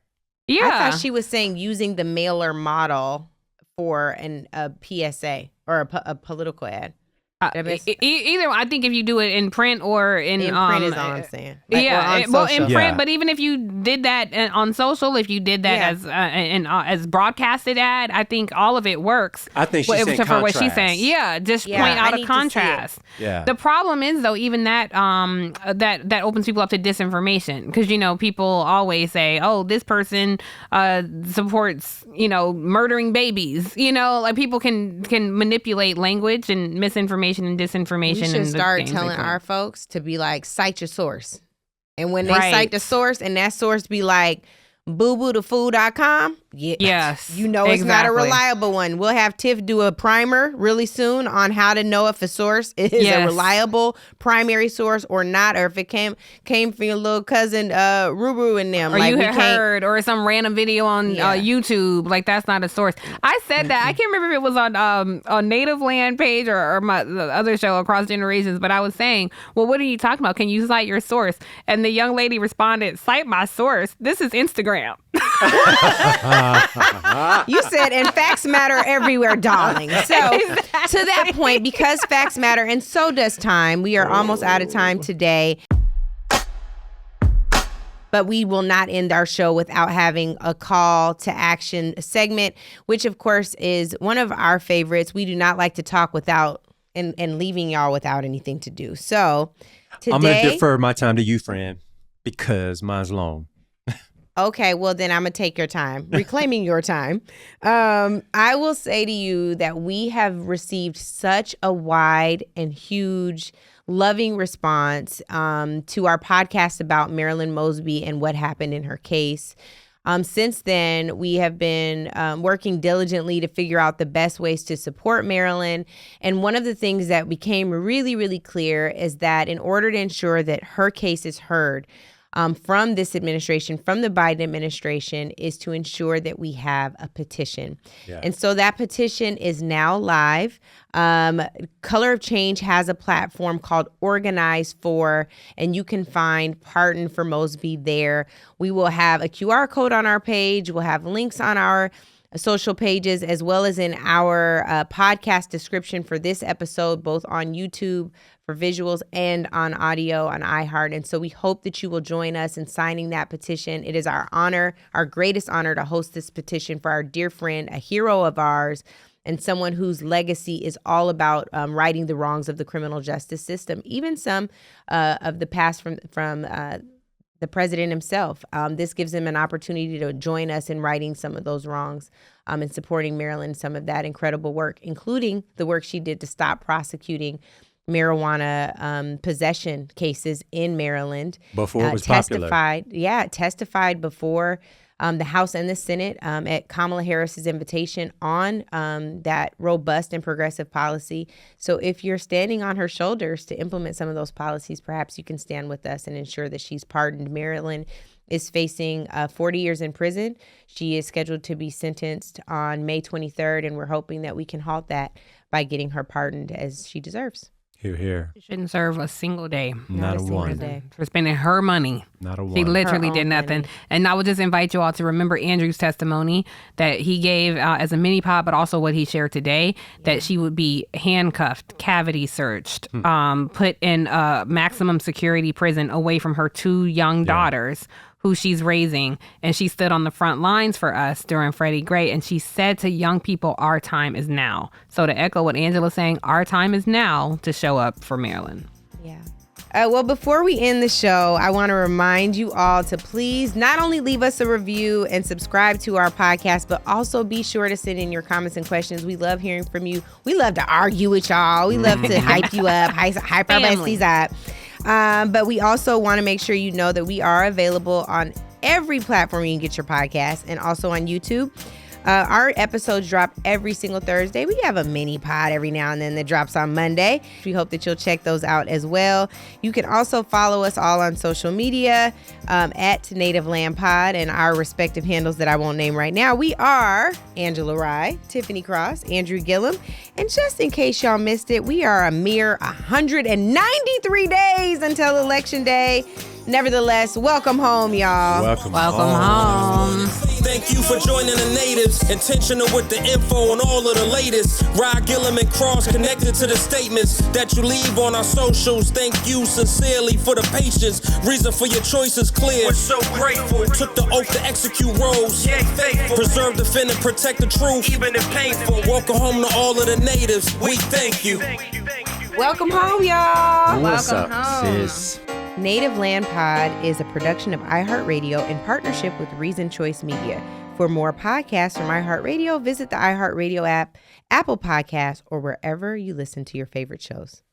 Yeah. I thought she was saying using the mailer model for a PSA or a political ad. Either I think if you do it in print or in print is all I'm saying. Well, in print, but even if you did that on social, if you did that as broadcasted ad, I think all of it works. I think she's saying for what she's saying. Yeah, just point out a contrast. Yeah. The problem is though, even that that opens people up to disinformation because people always say, oh, this person supports murdering babies. Like people can manipulate language and misinformation and disinformation. We should start telling our folks to be like, cite your source. And when they cite the source and that source be like booboothefood.com, yes, it's not a reliable one. We'll have Tiff do a primer really soon on how to know if a source is a reliable primary source or not, or if it came from your little cousin Ruru and them. Or you heard, or some random video on YouTube. Like, that's not a source. I said that. I can't remember if it was on Native Land page or the other show, Across Generations, but I was saying, well, what are you talking about? Can you cite your source? And the young lady responded, cite my source. This is Instagram. You said, and facts matter everywhere, darling. So to that point, because facts matter and so does time, we are almost out of time today. But we will not end our show without having a call to action segment, which of course is one of our favorites. We do not like to talk without and leaving y'all without anything to do. So today, I'm going to defer my time to you, friend, because mine's long. Okay, well, then I'm going to take your time, reclaiming your time. I will say to you that we have received such a wide and huge, loving response to our podcast about Marilyn Mosby and what happened in her case. Since then, we have been working diligently to figure out the best ways to support Marilyn. And one of the things that became really, really clear is that in order to ensure that her case is heard, from this administration, from the Biden administration, is to ensure that we have a petition. Yeah. And so that petition is now live. Color of Change has a platform called Organize For, and you can find Pardon for Mosby there. We will have a QR code on our page. We'll have links on our social pages, as well as in our podcast description for this episode, both on YouTube for visuals and on audio on iHeart. And so we hope that you will join us in signing that petition. It is our honor, our greatest honor, to host this petition for our dear friend, a hero of ours, and someone whose legacy is all about righting the wrongs of the criminal justice system, even some of the past from the president himself. This gives him an opportunity to join us in righting some of those wrongs and supporting Marilyn, some of that incredible work, including the work she did to stop prosecuting marijuana possession cases in Maryland. Before it was popular. Testified before the House and the Senate at Kamala Harris's invitation on that robust and progressive policy. So if you're standing on her shoulders to implement some of those policies, perhaps you can stand with us and ensure that she's pardoned. Marilyn is facing 40 years in prison. She is scheduled to be sentenced on May 23rd, and we're hoping that we can halt that by getting her pardoned as she deserves. Hear, hear. She shouldn't serve a single day. Not a one. Day. For spending her money. Not a one. She literally did nothing. Money. And I would just invite you all to remember Andrew's testimony that he gave as a mini pod, but also what he shared today, that she would be handcuffed, cavity searched, put in a maximum security prison away from her two young daughters who she's raising. And she stood on the front lines for us during Freddie Gray. And she said to young people, our time is now. So to echo what Angela's saying, our time is now to show up for Marilyn. Yeah. Well, before we end the show, I want to remind you all to please not only leave us a review and subscribe to our podcast, but also be sure to send in your comments and questions. We love hearing from you. We love to argue with y'all. We love to hype you up, hype our besties up. But we also want to make sure you know that we are available on every platform you can get your podcast, and also on YouTube. Our episodes drop every single Thursday. We have a mini pod every now and then that drops on Monday. We hope that you'll check those out as well. You can also follow us all on social media at Native Land Pod, and our respective handles that I won't name right now. We are Angela Rye, Tiffany Cross, Andrew Gillum. And just in case y'all missed it, we are a mere 193 days until Election Day. Nevertheless, welcome home, y'all. Welcome home. Thank you for joining the natives. Intentional with the info and all of the latest. Rye, Gillum, and Cross connected to the statements that you leave on our socials. Thank you sincerely for the patience. Reason for your choice is clear. We're so grateful. Took the oath to execute roles. Yeah, faithful. Preserve, defend, and protect the truth, even if painful. Welcome home to all of the natives. We thank you. Welcome home, y'all. What's Welcome up, home. sis? Native Land Pod is a production of iHeartRadio in partnership with Reason Choice Media. For more podcasts from iHeartRadio, visit the iHeartRadio app, Apple Podcasts, or wherever you listen to your favorite shows.